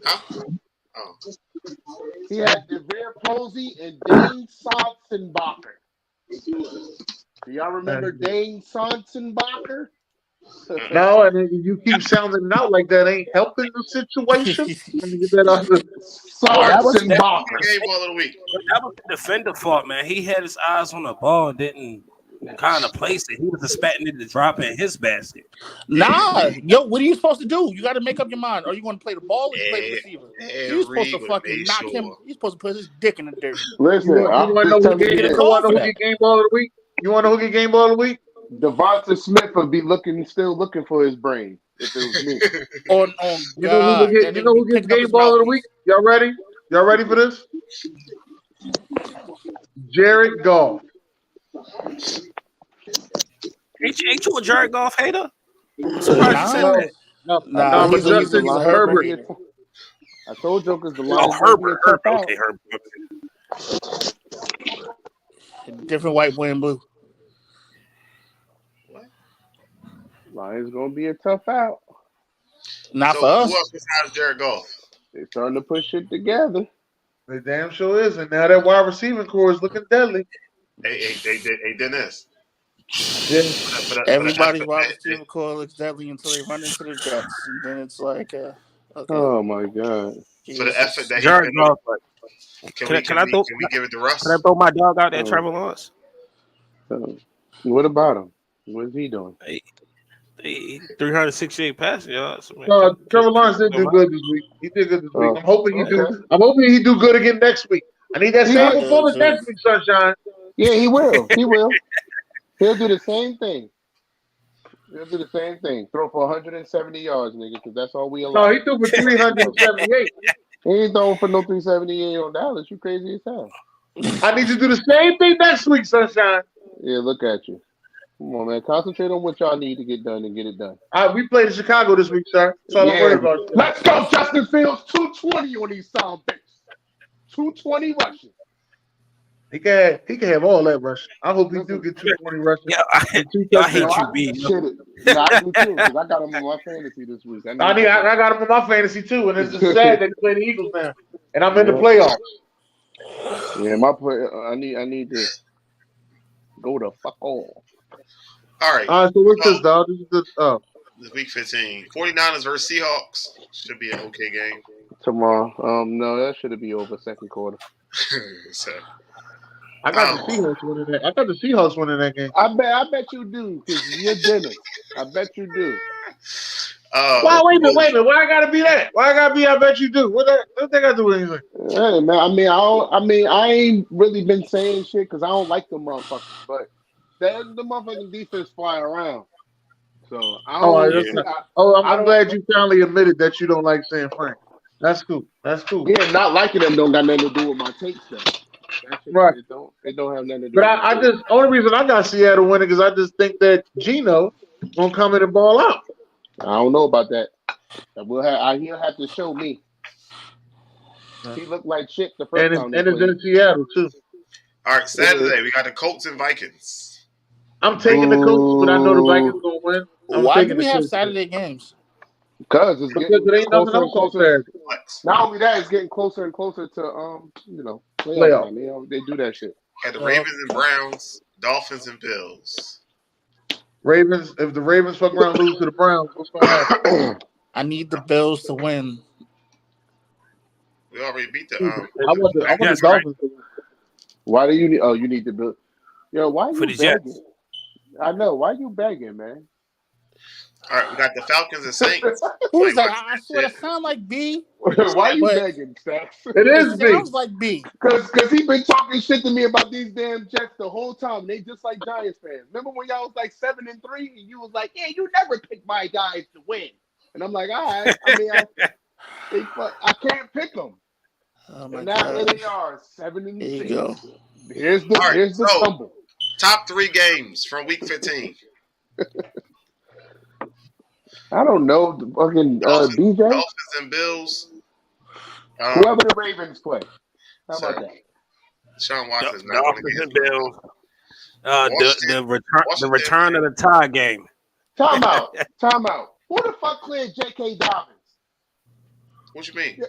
S2: Huh? Oh.
S6: He had Devere Posey and Dane Sonsenbacher. Do y'all remember Dane Sonsenbacher?
S4: No, and you keep sounding out like that ain't helping the situation. Let me get that out.
S10: That was
S2: game ball of the week.
S5: That was the defender fault, man. He had his eyes on the ball, didn't kind of place it. He was expecting it to drop in his basket.
S10: Nah, yo, what are you supposed to do? You got to make up your mind. Are you going to play the ball or you play the receiver? You're supposed to fucking knock him. You're supposed to put his dick in the dirt.
S6: Listen,
S4: you want to know who get game ball of the week? You want to know who get game ball of the week?
S6: Devonta Smith would be still looking for his brain if it was me.
S4: You know who gets game ball of the week? Y'all ready? Y'all ready for this? Jared Goff.
S5: Ain't you a Jared Goff hater? I'm surprised you said that.
S4: No, but Justin Herbert.
S6: I told you because the Lions
S5: Herbert.
S6: Okay,
S5: Herbert.
S10: Different white, boy, and blue.
S6: Lions gonna be a tough out.
S10: Not for us.
S2: Who else besides Jared Goff?
S6: They're starting to put shit together.
S4: They damn sure is, and now that wide receiving core is looking deadly.
S2: Hey, Dennis.
S10: Everybody's wide receiver core looks deadly until they run into the Jets, and then it's like, okay.
S6: Oh my god!
S2: For the effort that
S5: Jared Goff.
S2: Can we give it to Russ?
S5: Can I throw my dog out there, Trevor Lawrence?
S6: What about him? What is he doing?
S5: 368 passing yards.
S4: Trevor Lawrence did do good this week. He did good this week. I'm hoping he do good again next week. I need that same performance next week, Sunshine.
S6: Yeah, he will. He'll do the same thing. Throw for 170 yards, nigga, because that's all we allow.
S4: No, he threw for 378.
S6: He ain't throwing for no 378 on Dallas. You crazy as hell.
S4: I need you to do the same thing next week, Sunshine.
S6: Yeah, look at you. Come on, man. Concentrate on what y'all need to get done and get it done.
S4: We played in Chicago this week, sir. That's all I'm worried about.
S6: Let's go, Justin Fields. 220 on these sound bits. 220 rushing.
S4: He can have all that rushing. I hope he do get 220 rushing.
S5: Yeah, I hate you, B.
S6: Yeah, I do too, because I got him on my fantasy this week. I
S4: got him on my fantasy too, and it's just sad that he played the Eagles now, and I'm in the playoffs.
S6: Yeah, I need to go the fuck off.
S2: All right.
S4: So what's this, dog? This is
S2: This week 15. 49ers versus Seahawks. Should be an okay game.
S6: Tomorrow. No, that should be over second quarter.
S2: So,
S4: I got the Seahawks winning that. I got the Seahawks winning that game.
S6: I bet you do, because you're Dennis. I bet you do.
S4: Wait a minute. Why I gotta be that? I bet you do. What they got to do with anything?
S6: Hey, man. I ain't really been saying shit because I don't like the motherfuckers, but then the motherfucking defense fly around. So
S4: I'm glad you finally admitted that you don't like San Fran. That's cool.
S6: Yeah, not liking them don't got nothing to do with my takes though.
S4: Right.
S6: It don't have nothing to do.
S4: But I just only reason I got Seattle winning because I just think that Geno gonna come in and ball out.
S6: I don't know about that. He'll have to show me. He looked like shit the first time.
S4: And it's in Seattle too.
S2: All right, Saturday we got the Colts and Vikings.
S4: I'm taking the Colts, but I know the Vikings gonna win.
S10: Why do we have Saturday games?
S6: Because it's getting closer and closer. Not only that, it's getting closer and closer to playoff time. They do that shit.
S2: Got the Ravens and Browns, Dolphins and Bills.
S4: Ravens. If the Ravens fuck around and lose to the Browns, what's gonna happen?
S10: I need the Bills to win.
S2: We already beat the.
S4: I want the Dolphins to win.
S6: Why do you need? Oh, you need the Bills.
S8: Yo, why
S5: for
S8: you
S5: the Jets.
S8: begging? I know. Why you begging, man?
S2: All right, we got the Falcons and Saints.
S10: Who's that? I swear to sound like B.
S8: Why you
S10: But
S8: begging, Stacks?
S4: It is big.
S10: sounds like B.
S8: Because he been talking shit to me about these damn Jets the whole time. They just like Giants fans. Remember when y'all was like 7-3 and you was like, yeah, you never pick my guys to win. And I'm like, all right. I mean, I can't pick them.
S10: Oh my
S8: And now here
S10: God.
S8: they are, 7-6.
S10: There you go.
S8: Here's the
S2: All right,
S8: here's the
S2: so-
S8: tumble.
S2: Top 3 games from Week 15.
S8: I don't know. The fucking BJ?
S2: Dolphins and Bills.
S8: Whoever the Ravens play. How about that?
S2: Sean Watson's not going to
S5: Dolphins
S2: get
S5: and Bills. The return of the tie game.
S8: Time out. Who the fuck cleared J.K. Dobbins?
S2: What you mean?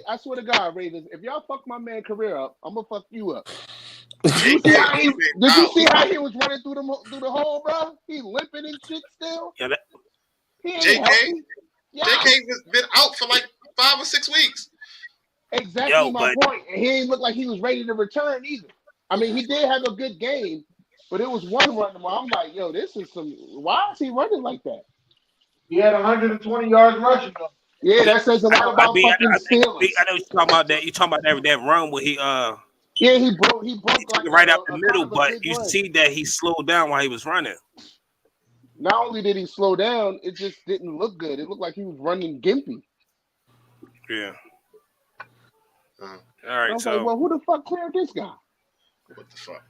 S8: I swear to God, Ravens, if y'all fuck my man career up, I'm gonna fuck you up.
S2: JK,
S8: Did you see how he was running through the hole, bro? He limping and shit still.
S5: Yeah,
S8: He ain't
S2: JK?
S8: healthy. Yeah.
S2: JK has been out for like 5 or 6 weeks.
S8: Exactly my point. And he ain't look like he was ready to return either. I mean, he did have a good game, but it was one run where I'm like, yo, this is some. Why is he running like that?
S4: He had 120 yards rushing though.
S8: Yeah, that says a lot about fucking Steelers.
S5: I know you're talking about that. You're talking about that run where he
S8: Yeah, he broke like
S5: right up the middle,
S8: kind of
S5: but you see that he slowed down while he was running.
S8: Not only did he slow down, it just didn't look good. It looked like he was running gimpy.
S5: Yeah. All right,
S8: so like, well, who the fuck cleared this guy?
S2: What the fuck?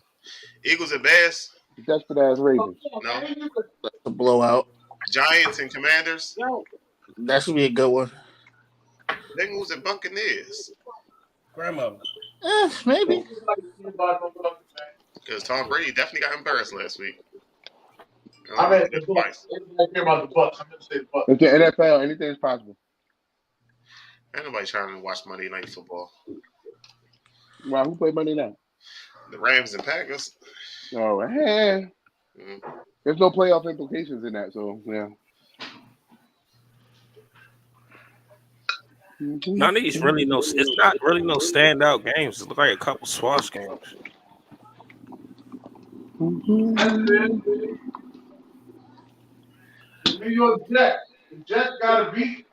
S2: Eagles and Bears?
S8: Desperate ass Ravens.
S2: No.
S10: That's a blowout.
S2: Giants and Commanders?
S10: That should be a good one.
S2: Bengals and Buccaneers?
S5: Grandma.
S10: Maybe.
S2: Because Tom Brady definitely got embarrassed last week.
S4: I mean, the Bucks. I care about the Bucks. I'm going to say the Bucks.
S8: It's the NFL. Anything is possible.
S2: Ain't nobody trying to watch Monday Night Football.
S8: Wow, who played Monday night?
S2: The Rams and Packers.
S8: Oh, There's no playoff implications in that, so yeah.
S5: None of these really it's not really no standout games. It looks like a couple swash games.
S4: New York Jets. The Jets got to beat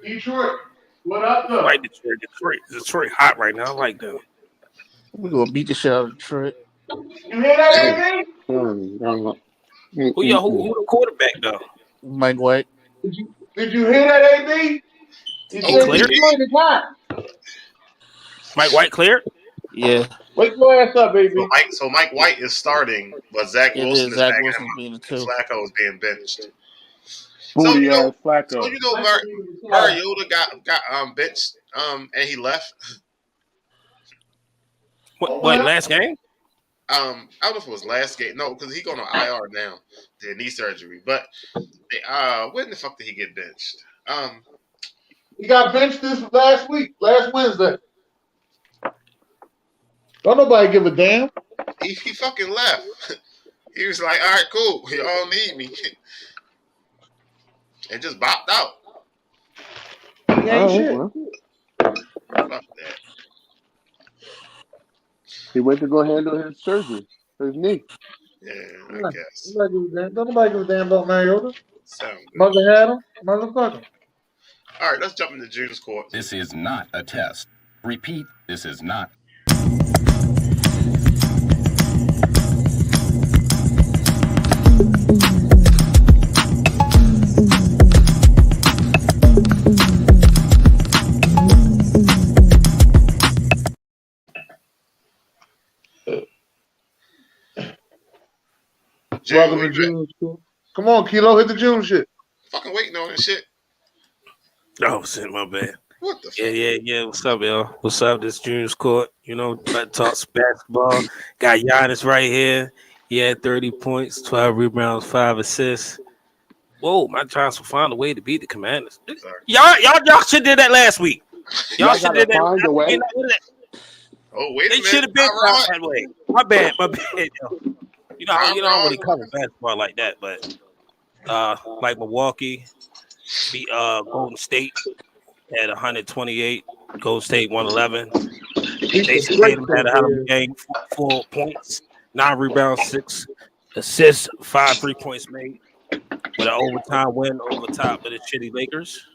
S4: Detroit. What up, though?
S5: I like Detroit hot right now. I like them.
S10: We're gonna beat the shit out of Detroit.
S4: You hear that, AB?
S5: Who the quarterback though?
S10: Mike White.
S4: Did you hear that, AB? He said
S5: cleared?
S4: Detroit is hot.
S5: Mike White cleared?
S10: Yeah.
S4: Wake your ass up, baby.
S2: So Mike White is starting, but Zach Wilson is
S10: Zach
S2: back.
S10: Wilson's being the two.
S2: Flacco is being benched.
S8: Booty ass Flacco.
S2: So you know Mariota got benched and he left.
S5: What last game?
S2: I don't know if it was last game. No, because he's going on IR now, the knee surgery. But when the fuck did he get benched?
S4: He got benched this last Wednesday. Don't nobody give a damn.
S2: He fucking left. He was like, all right, cool. Y'all need me. And just bopped out.
S4: He ain't shit.
S2: Fuck that.
S8: He went to go handle his surgery for his knee.
S2: Yeah, I guess.
S4: Don't nobody give a damn about Mariota.
S2: Sound good.
S4: Mother had him. Motherfucker.
S2: All right, let's jump into Judas Court.
S13: This is not a test. Repeat, this is not.
S4: Welcome to June School. Come on, Kilo, hit the June shit.
S2: Fucking waiting on this shit.
S5: Oh, shit, my bad.
S2: What the fuck?
S5: Yeah. What's up, y'all? What's up? This Junior's Court. You know, let's talk basketball. Got Giannis right here. He had 30 points, 12 rebounds, 5 assists. Whoa, my Giants will find a way to beat the Commanders. Y'all should have did that last week. Y'all should have did that.
S2: Oh, wait a
S5: They
S2: minute.
S5: should have been that way. My bad, yo. You know, I don't really cover basketball like that, but like Milwaukee beat Golden State at 128. Golden State 111. Jason Tatum had a hell of a game, 4 points, 9 rebounds, 6 assists, 5 3-points made with an overtime win over top of the shitty Lakers.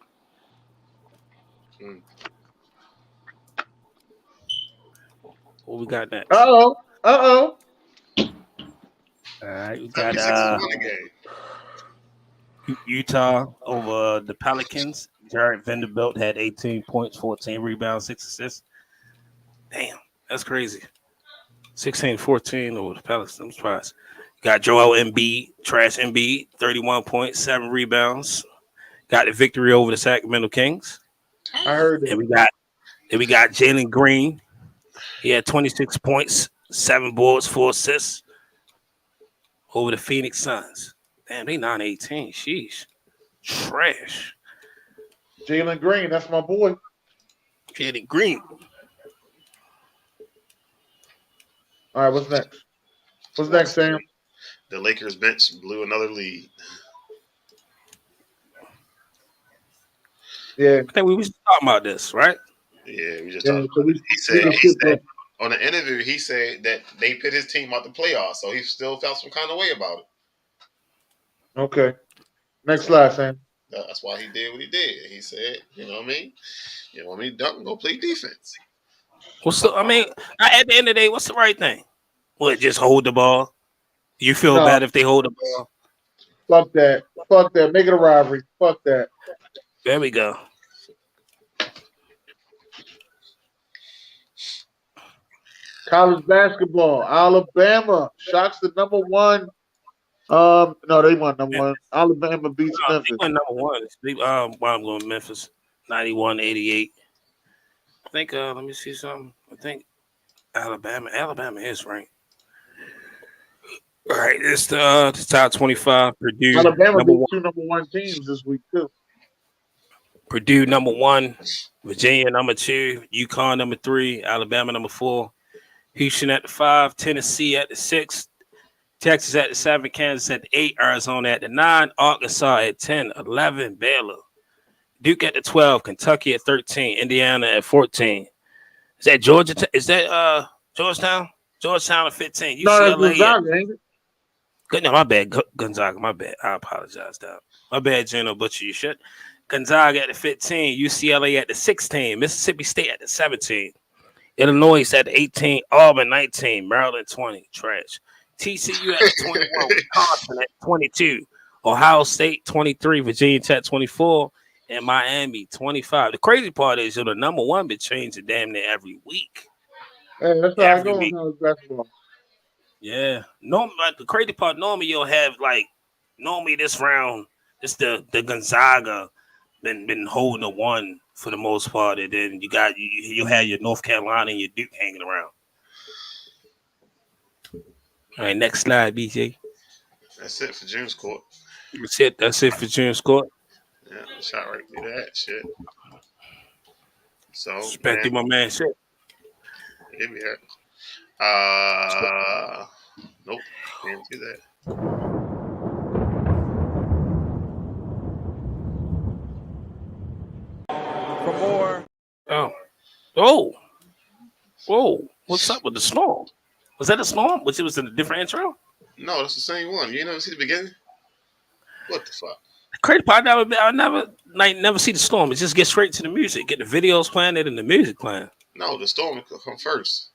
S5: What we got next?
S4: Uh-oh.
S5: All right, we got Utah over the Pelicans. Jared Vanderbilt had 18 points, 14 rebounds, 6 assists. Damn, that's crazy. 16-14 over the Pelicans. I'm surprised. Got Joel Embiid, trash Embiid, 31 points, 7 rebounds. Got the victory over the Sacramento Kings.
S4: I heard it.
S5: And we got Jalen Green. He had 26 points, 7 boards, 4 assists over the Phoenix Suns. Damn, they 9-18. Sheesh. Trash.
S4: Jalen Green, that's my boy.
S5: Jalen Green.
S4: All right, what's next? What's next, Sam?
S2: The Lakers bench blew another lead.
S4: Yeah.
S5: I think we was talking about this, right?
S2: Yeah, we just talked about it. He said on the interview, he said that they put his team out the playoffs, so he still felt some kind of way about it.
S4: Okay. Next slide, Sam.
S2: That's why he did what he did. He said, you know what I mean? You want me to dunk and go play defense.
S5: At the end of the day, what's the right thing? What, just hold the ball? You feel bad if they hold the ball?
S4: Fuck that. Fuck that. Make it a robbery. Fuck that.
S5: There we go.
S4: College basketball. Alabama shocks the number one. No, they won number one. Alabama beats Memphis.
S5: They won number one. I'm going Memphis. 91-88. I think, let me see something. I think Alabama is ranked. All right, it's the top 25. Purdue.
S4: Alabama beat 2 number 1 teams this week, too.
S5: Purdue, number 1. Virginia, number 2. UConn, number 3. Alabama, number 4. Houston at the 5. Tennessee at the 6. Texas at the 7. Kansas at the 8. Arizona at the 9. Arkansas at 10. 11. Baylor. Duke at the 12. Kentucky at 13. Indiana at 14. Is that Georgia? Is that Georgetown? Georgetown at 15. UCLA.
S4: Gonzaga, ain't it?
S5: Good, no, my bad. Gonzaga, my bad. I apologize, dog. My bad, Geno Butcher. You should. Gonzaga at the 15. UCLA at the 16. Mississippi State at the 17. Illinois at the 18. Auburn 19. Maryland 20. Trash. TCU at the 21. Wisconsin at 22. Ohio State 23. Virginia Tech 24. And Miami 25. The crazy part is the number 1 been changing damn near every week.
S4: Hey, that's how I go in college basketball.
S5: Yeah. Like the crazy part, normally you'll have normally this round, it's the Gonzaga been holding the 1 for the most part, and then you have your North Carolina and your Duke hanging around. All right, next slide, BJ.
S2: That's it for June's Court.
S5: That's it for June's Court.
S2: Yeah, shot right through that shit. So
S5: respecting my man shit.
S2: Give me that. Nope, can't do that.
S5: For more. Oh. Whoa. What's up with the storm? Was that a storm? Was it in a different intro?
S2: No, that's the same one. You never see the beginning? What the fuck?
S5: Crazy part, I never see the storm. It just gets straight to the music. Get the videos playing it and the music playing.
S2: No, the storm will come first.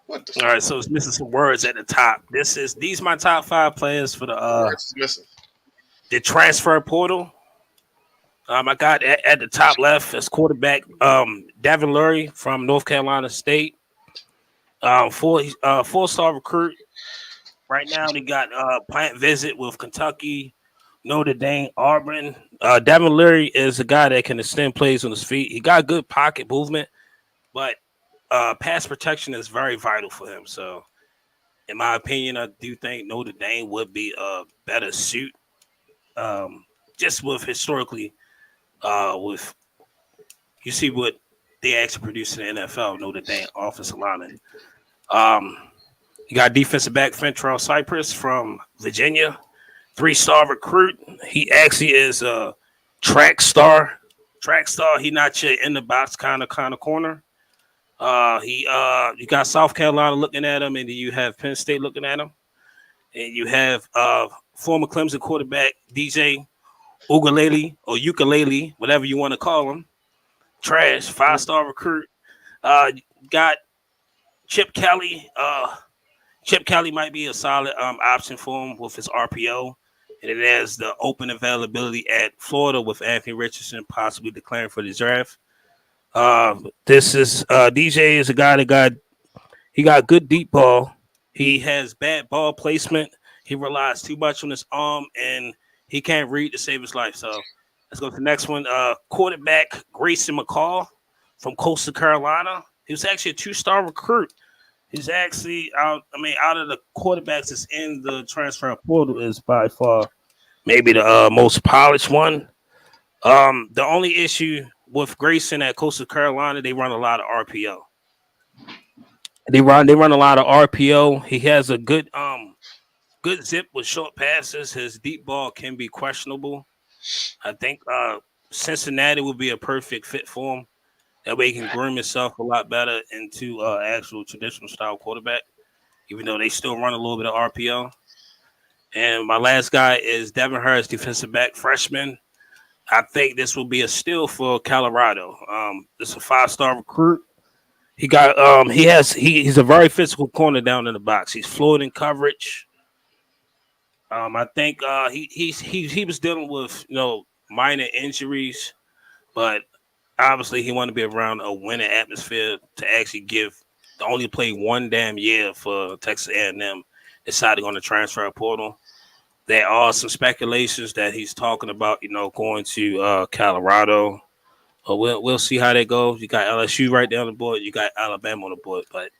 S2: What the fuck?
S5: All right, so it's missing some words at the top. These my top 5 players for the transfer portal. I got at the top left as quarterback Devin Lurie from North Carolina State. 4-star recruit. Right now they got plant visit with Kentucky, Notre Dame, Auburn. Devin Lurie is a guy that can extend plays on his feet. He got good pocket movement, but pass protection is very vital for him. So, in my opinion, I do think Notre Dame would be a better suit, just with historically, with you see what they actually produce in the NFL. Notre Dame offensive lineman. You got defensive back Fentrell Cypress from Virginia. 3-star recruit. He actually is a track star. He not your in the box kind of corner. You got South Carolina looking at him, and then you have Penn State looking at him, and you have former Clemson quarterback DJ Ukulele, whatever you want to call him. Trash, 5-star recruit. Got Chip Kelly. Chip Kelly might be a solid option for him with his RPO. And it has the open availability at Florida with Anthony Richardson possibly declaring for the draft. This is DJ is a guy that got good deep ball. He has bad ball placement. He relies too much on his arm, and he can't read to save his life. So let's go to the next one. Quarterback Grayson McCall from Coastal Carolina. He was actually a 2-star recruit. He's actually out of the quarterbacks that's in the transfer portal is by far maybe the most polished one. The only issue with Grayson at Coastal Carolina, they run a lot of RPO. They run a lot of RPO. He has a good zip with short passes. His deep ball can be questionable. I think Cincinnati would be a perfect fit for him. That way he can groom himself a lot better into actual traditional style quarterback, even though they still run a little bit of RPO. And my last guy is Devin Harris, defensive back, freshman. I think this will be a steal for Colorado. This is a 5-star recruit. He got he's a very physical corner down in the box. He's fluid in coverage. I think he was dealing with minor injuries, but obviously he wanted to be around a winning atmosphere to actually only play one damn year for Texas A&M. Decided on the transfer portal. There are some speculations that he's talking about, going to Colorado. We'll see how that goes. You got LSU right there on the board. You got Alabama on the board, but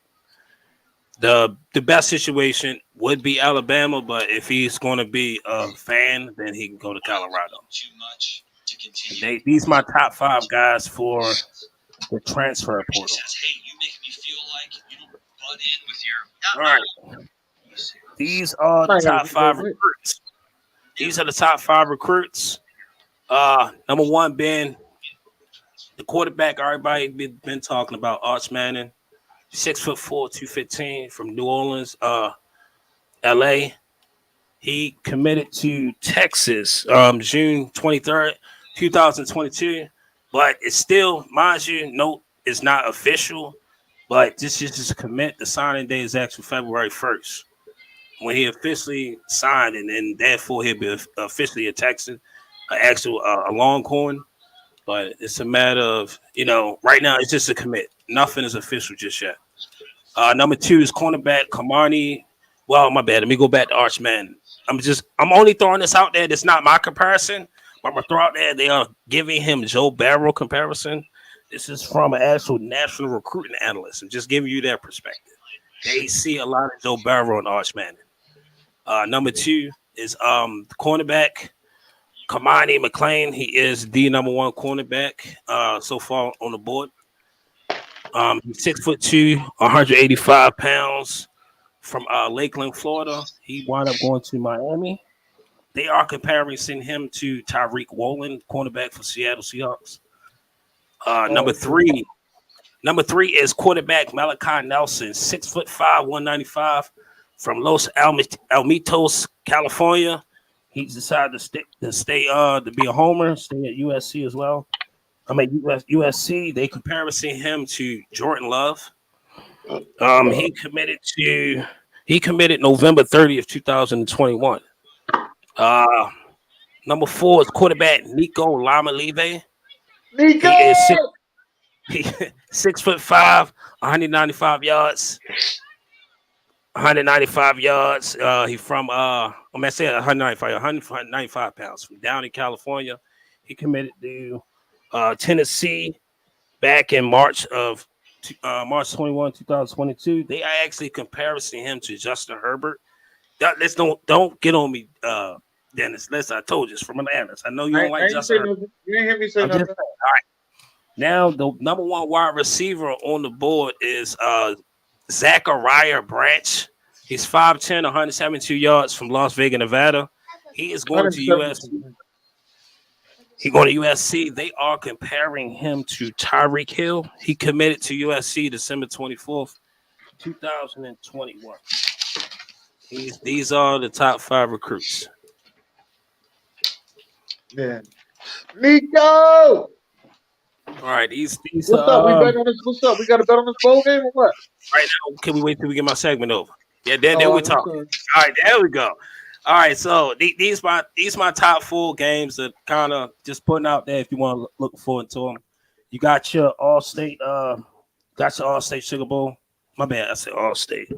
S5: the best situation would be Alabama. But if he's going to be a fan, then he can go to Colorado. These are my top 5 guys for the transfer portal. All right. These are the top 5 recruits. These are the top 5 recruits. Number 1 being the quarterback everybody been talking about, Arch Manning, 6'4", 215 from New Orleans, LA. He committed to Texas June 23rd, 2022. But it's still, mind you, note it's not official. But this is just a commit. The signing day is actually February 1st. When he officially signed, and therefore he'll be officially a Texan, a Longhorn. But it's a matter of, right now it's just a commit. Nothing is official just yet. Number 2 is cornerback Kamani. Well, my bad. Let me go back to Arch Manning. I'm only throwing this out there. That's not my comparison. But I'm going to throw out there. They are giving him Joe Barrow comparison. This is from an actual national recruiting analyst. I'm just giving you their perspective. They see a lot of Joe Barrow and Arch Manning. Number 2 is the cornerback Kamani McLean. He is the number 1 cornerback so far on the board. He's 6'2", 185 pounds from Lakeland, Florida. He wound up going to Miami. They are comparing him to Tyreek Woolen, cornerback for Seattle Seahawks. Number three is quarterback Malachi Nelson, 6'5", 195 from Los Alamitos, California. He decided to stay to be a homer, stay at USC as well. USC, they comparison him to Jordan Love. He committed November 30th, 2021. Number 4 is quarterback Nico Lamalive.
S4: Nico!
S5: He is 6'5", 195 yards. 195 yards. He from 195 pounds from down in California. He committed to Tennessee back in March 21, 2022. They are actually comparing him to Justin Herbert. Let's don't get on me, Dennis. Listen, I told you it's from Atlanta. I know you don't like Justin Herbert.
S4: You didn't hear me say nothing.
S5: All right. Now the number 1 wide receiver on the board is Zachariah Branch. He's 5'10", 172 yards from Las Vegas, Nevada. He is going to USC. He going to USC. They are comparing him to Tyreek Hill. He committed to USC December 24th, 2021. These are the top 5 recruits.
S4: Yeah. Nico!
S5: All right, these
S4: What's up? We bet on this. What's up? We got to bet on this bowl game or what?
S5: Right now, can we wait till we get my segment over? Yeah, there we
S4: I'm
S5: talk.
S4: sorry.
S5: All right, there we go. All right, so these my top 4 games that kind of just putting out there if you want to look forward to them. You got your All-State Sugar Bowl. My bad, I said All-State.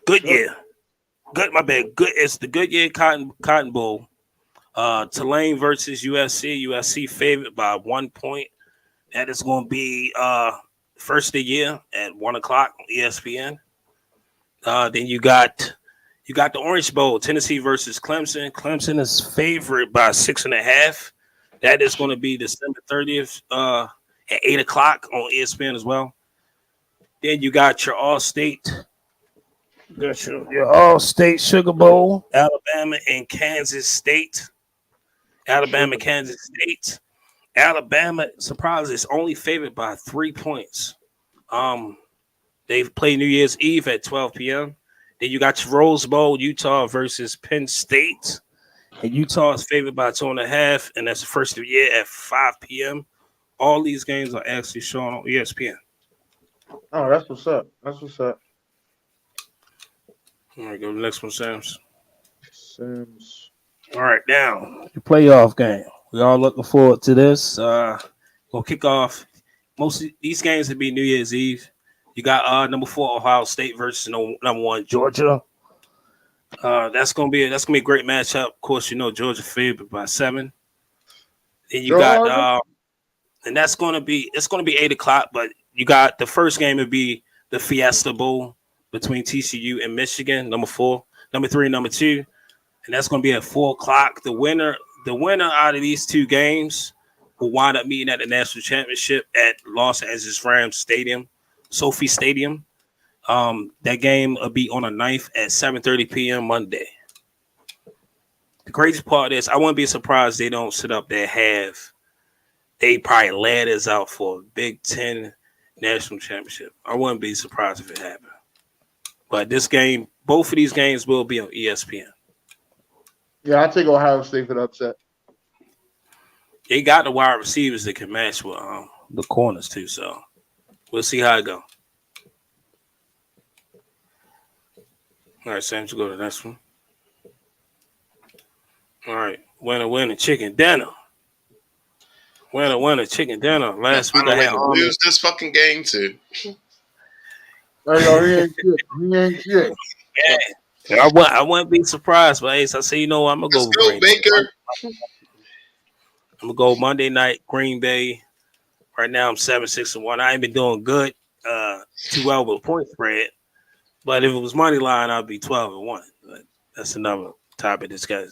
S5: Goodyear. Good, my bad. Good. It's the Goodyear Cotton Bowl. Tulane versus USC. USC favored by 1 point. That is going to be first of the year at 1:00 on ESPN. Then you got the Orange Bowl, Tennessee versus Clemson. Clemson is favored by 6.5. That is going to be December 30th at 8:00 on ESPN as well. Then you got your All-State. Your All-State Sugar Bowl, Alabama and Kansas State. Kansas State. Alabama, surprisingly, is only favored by 3 points. They play New Year's Eve at 12 p.m. Then you got your Rose Bowl, Utah versus Penn State. And Utah is favored by 2.5, and that's the first of the year at 5 p.m. All these games are actually shown on ESPN.
S4: Oh, that's what's up. That's what's up.
S5: All right, go to the next one, Sam's.
S4: Sam's.
S5: All right, now the playoff game. We all looking forward to this. We'll kick off. Most of these games will be New Year's Eve. You got number 4 Ohio State versus number 1 Georgia. That's gonna be a great matchup. Of course, you know Georgia favored by 7. Then you got and it's gonna be 8:00. But you got the first game would be the Fiesta Bowl between TCU and Michigan, number 4, number 3, number 2, and that's gonna be at 4:00. The winner out of these 2 games will wind up meeting at the national championship at Los Angeles Rams Stadium, Sophie Stadium. That game will be on the 9th at 7:30 p.m. Monday. The crazy part is I wouldn't be surprised they don't sit up there they probably ladders out for a Big Ten national championship. I wouldn't be surprised if it happened. But both of these games will be on ESPN.
S4: Yeah, I'll take Ohio State for the upset.
S5: They got the wide receivers that can match with the corners too, so we'll see how it go. All right, Sam, you go to the next one. All right, winner, chicken dinner. Winner, chicken dinner. Last week I had
S2: lose this fucking game too.
S4: He ain't shit.
S5: Yeah. I wouldn't be surprised, but Ace, I say, I'm gonna go with Green
S2: Baker.
S5: I'm gonna go Monday night, Green Bay. Right now I'm 7-6-1. I ain't been doing good, too well with point spread. But if it was money line, I'd be 12-1. But that's another topic discussion.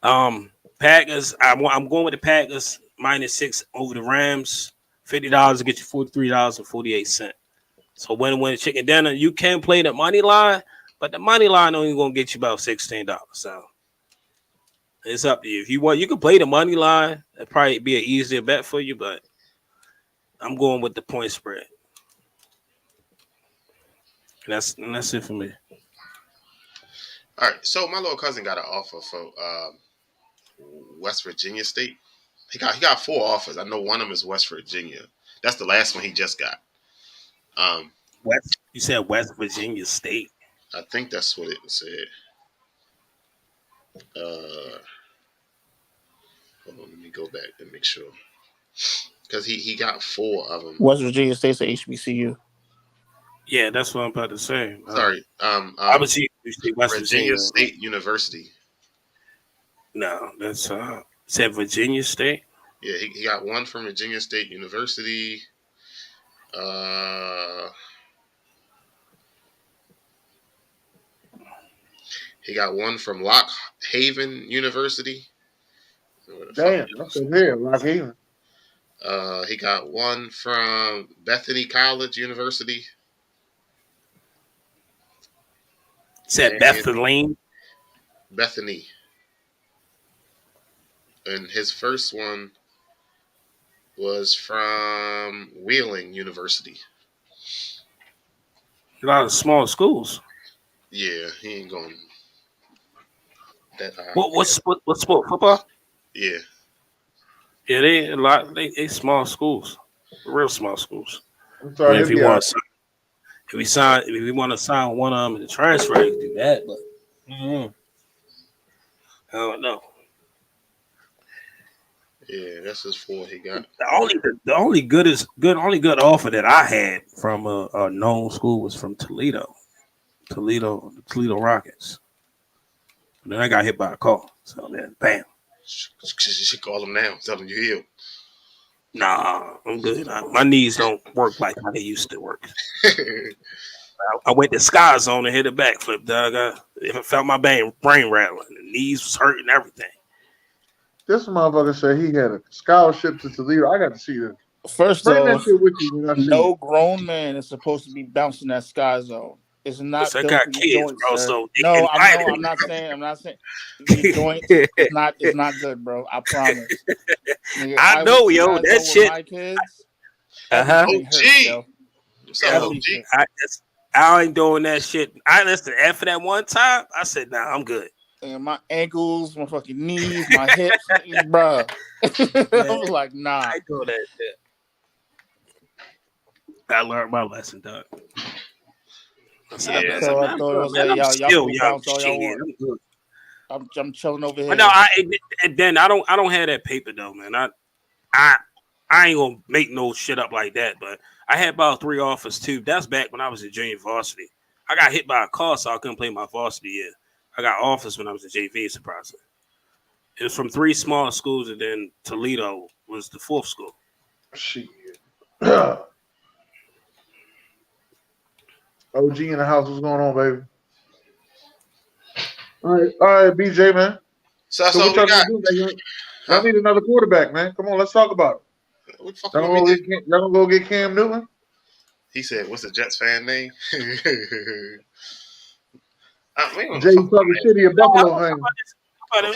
S5: Packers, I'm going with the Packers -6 over the Rams. $50 to get you $43.48. So winner, chicken dinner. You can play the money line, but the money line only gonna get you about $16. So it's up to you. If you want, you can play the money line. That'd probably be an easier bet for you, but I'm going with the point spread. And that's it for me.
S2: All right. So my little cousin got an offer for West Virginia State. He got 4 offers. I know one of them is West Virginia. That's the last one he just got.
S5: You said West Virginia State.
S2: I think that's what it said. Hold on, let me go back and make sure. Because he got 4 of them.
S10: West Virginia State's a HBCU.
S5: Yeah, that's what I'm about to say.
S2: Sorry.
S5: I would see West
S2: Virginia State University.
S5: No, that's said Virginia State.
S2: Yeah, he got one from Virginia State University. He got one from Lock Haven University.
S4: Damn, that's a here, Lock Haven.
S2: He got one from Bethany College University.
S5: Said Bethany.
S2: Bethany. And his first one was from Wheeling University.
S5: A lot of small schools.
S2: Yeah, he ain't going that high.
S5: What sport? Football?
S2: Yeah.
S5: Yeah, they small schools, real small schools.
S4: I'm
S5: I
S4: sorry,
S5: mean, if
S4: he'll
S5: you
S4: be
S5: want
S4: out.
S5: to, if we want to sign one of them in the transfer, you can do that. But I don't know.
S2: Yeah, that's his 4 he got.
S5: The only good offer that I had from a known school was from Toledo Rockets. And then I got hit by a call. So then, bam.
S2: You should call him now. Tell him you healed.
S5: Nah, I'm good. My knees don't work like how they used to work. I went to Sky Zone and hit a backflip, dog. I felt my brain rattling. The knees was hurting, everything.
S4: This motherfucker said he had a scholarship to Toledo. I got to see this.
S10: First
S4: Bring that
S10: off,
S4: shit with you when I see
S10: no
S4: it.
S10: grown man is supposed to be bouncing that Sky Zone. It's not
S5: I
S10: built
S5: got
S10: for your
S5: kids,
S10: joints,
S5: bro.
S10: sir.
S5: So
S10: No, I'm not saying your joints. It's not good, bro. I promise. Nigga,
S5: I know,
S10: went to
S5: yo,
S10: Sky
S5: that
S10: Zone
S5: shit.
S10: with my kids.
S5: Uh-huh.
S10: Everything hurts, yo.
S2: What's up,
S10: Everything.
S5: I ain't doing that shit. I listened after that one time. I said, nah, I'm good.
S10: And my ankles, my fucking knees, my hips, bro. I was like, nah.
S5: I do that shit. I learned my lesson, dog. I said,
S10: I thought it was like, y'all can bounce all y'all want.
S5: I'm good.
S10: I'm chilling over here.
S5: But no, then I don't have that paper though, man. I ain't gonna make no shit up like that. But I had about 3 offers too. That's back when I was in junior varsity. I got hit by a car, so I couldn't play my varsity year. I got offers when I was in JV, surprisingly. It was from 3 small schools, and then Toledo was the 4th school.
S4: Shit. OG in the house. What's going on, baby? All right, BJ, man.
S2: So that's
S4: So
S2: all
S4: what
S2: we
S4: y'all
S2: got.
S4: gonna do, man? Y'all need another quarterback, man. Come on, let's talk about it.
S2: What the fuck
S4: Y'all
S2: we did?
S4: gonna go get Cam Newton?
S2: He said, "What's the Jets fan name?"
S4: Jay talking shitty at Buffalo fans.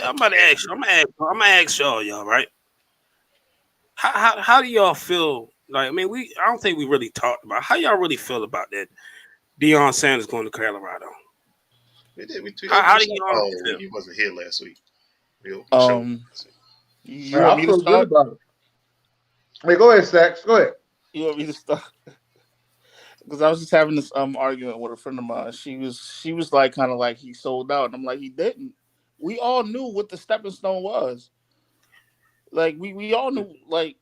S5: I'm about to ask you. I'm gonna ask y'all, right? How do y'all feel? Like, I mean, I don't think we really talked about how y'all really feel about that. Deion Sanders going to Colorado.
S2: We did.
S5: How do y'all feel?
S2: You wasn't here last week.
S10: You
S4: I
S10: want me to
S4: feel
S10: start?
S4: good about it. Hey, go ahead, Stacks. Go ahead.
S10: You want me to start? Because I was just having this argument with a friend of mine. She was like, kind of like he sold out, and I'm like, he didn't. We all knew what the stepping stone was. Like we all knew. Like,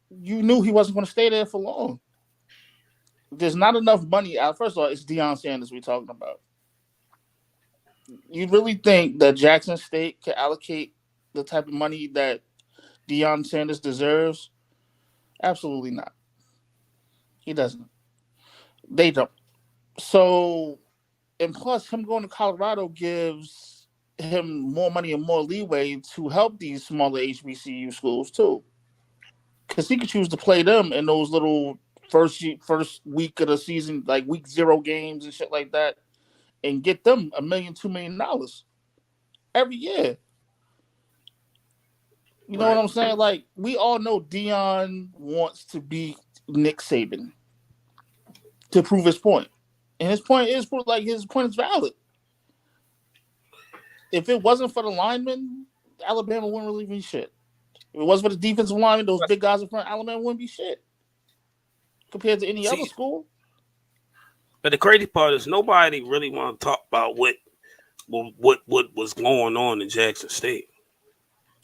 S10: you knew he wasn't going to stay there for long. There's not enough money out. First of all, it's Deion Sanders we're talking about. You really think that Jackson State can allocate the type of money that Deion Sanders deserves? Absolutely not. He doesn't. They don't. So, and plus, him going to Colorado gives him more money and more leeway to help these smaller HBCU schools too, because he could choose to play them in those little first week of the season, like week 0 games and shit like that, and get them $1 million, $2 million every year. You know what I'm saying? Like, we all know Deion wants to be Nick Saban to prove his point. And his point is valid. If it wasn't for the linemen, Alabama wouldn't really be shit. If it wasn't for the defensive linemen, those big guys in front, Alabama wouldn't be shit compared to any other school.
S5: But the crazy part is nobody really want to talk about what was going on in Jackson State.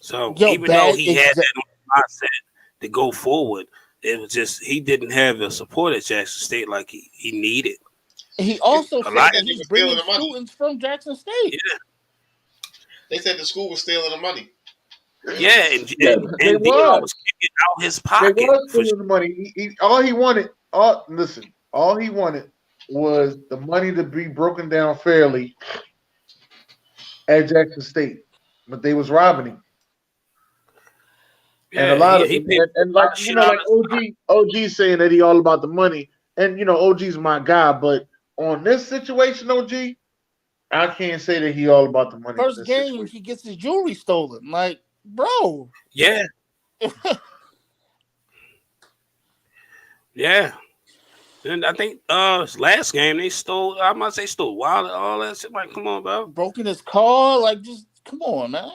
S5: So even though he had that mindset to go forward, it was just he didn't have the support at Jackson State like he needed.
S10: He also said that he's bringing students from Jackson State.
S2: Yeah. They said the school was stealing the money.
S5: Yeah, and Deion was kicking out his pocket.
S4: They was stealing the money. All he wanted was the money to be broken down fairly at Jackson State, but they was robbing him.
S5: Yeah,
S4: and a lot of like OG saying that he all about the money, and OG's my guy, but on this situation, OG, I can't say that he all about the money.
S10: First game, he gets his jewelry stolen. Like, bro.
S5: Yeah. Yeah. And I think last game they stole. I must say stole Wild and all that shit. Like, come on, bro.
S10: Broken his car. Like, just come on, man.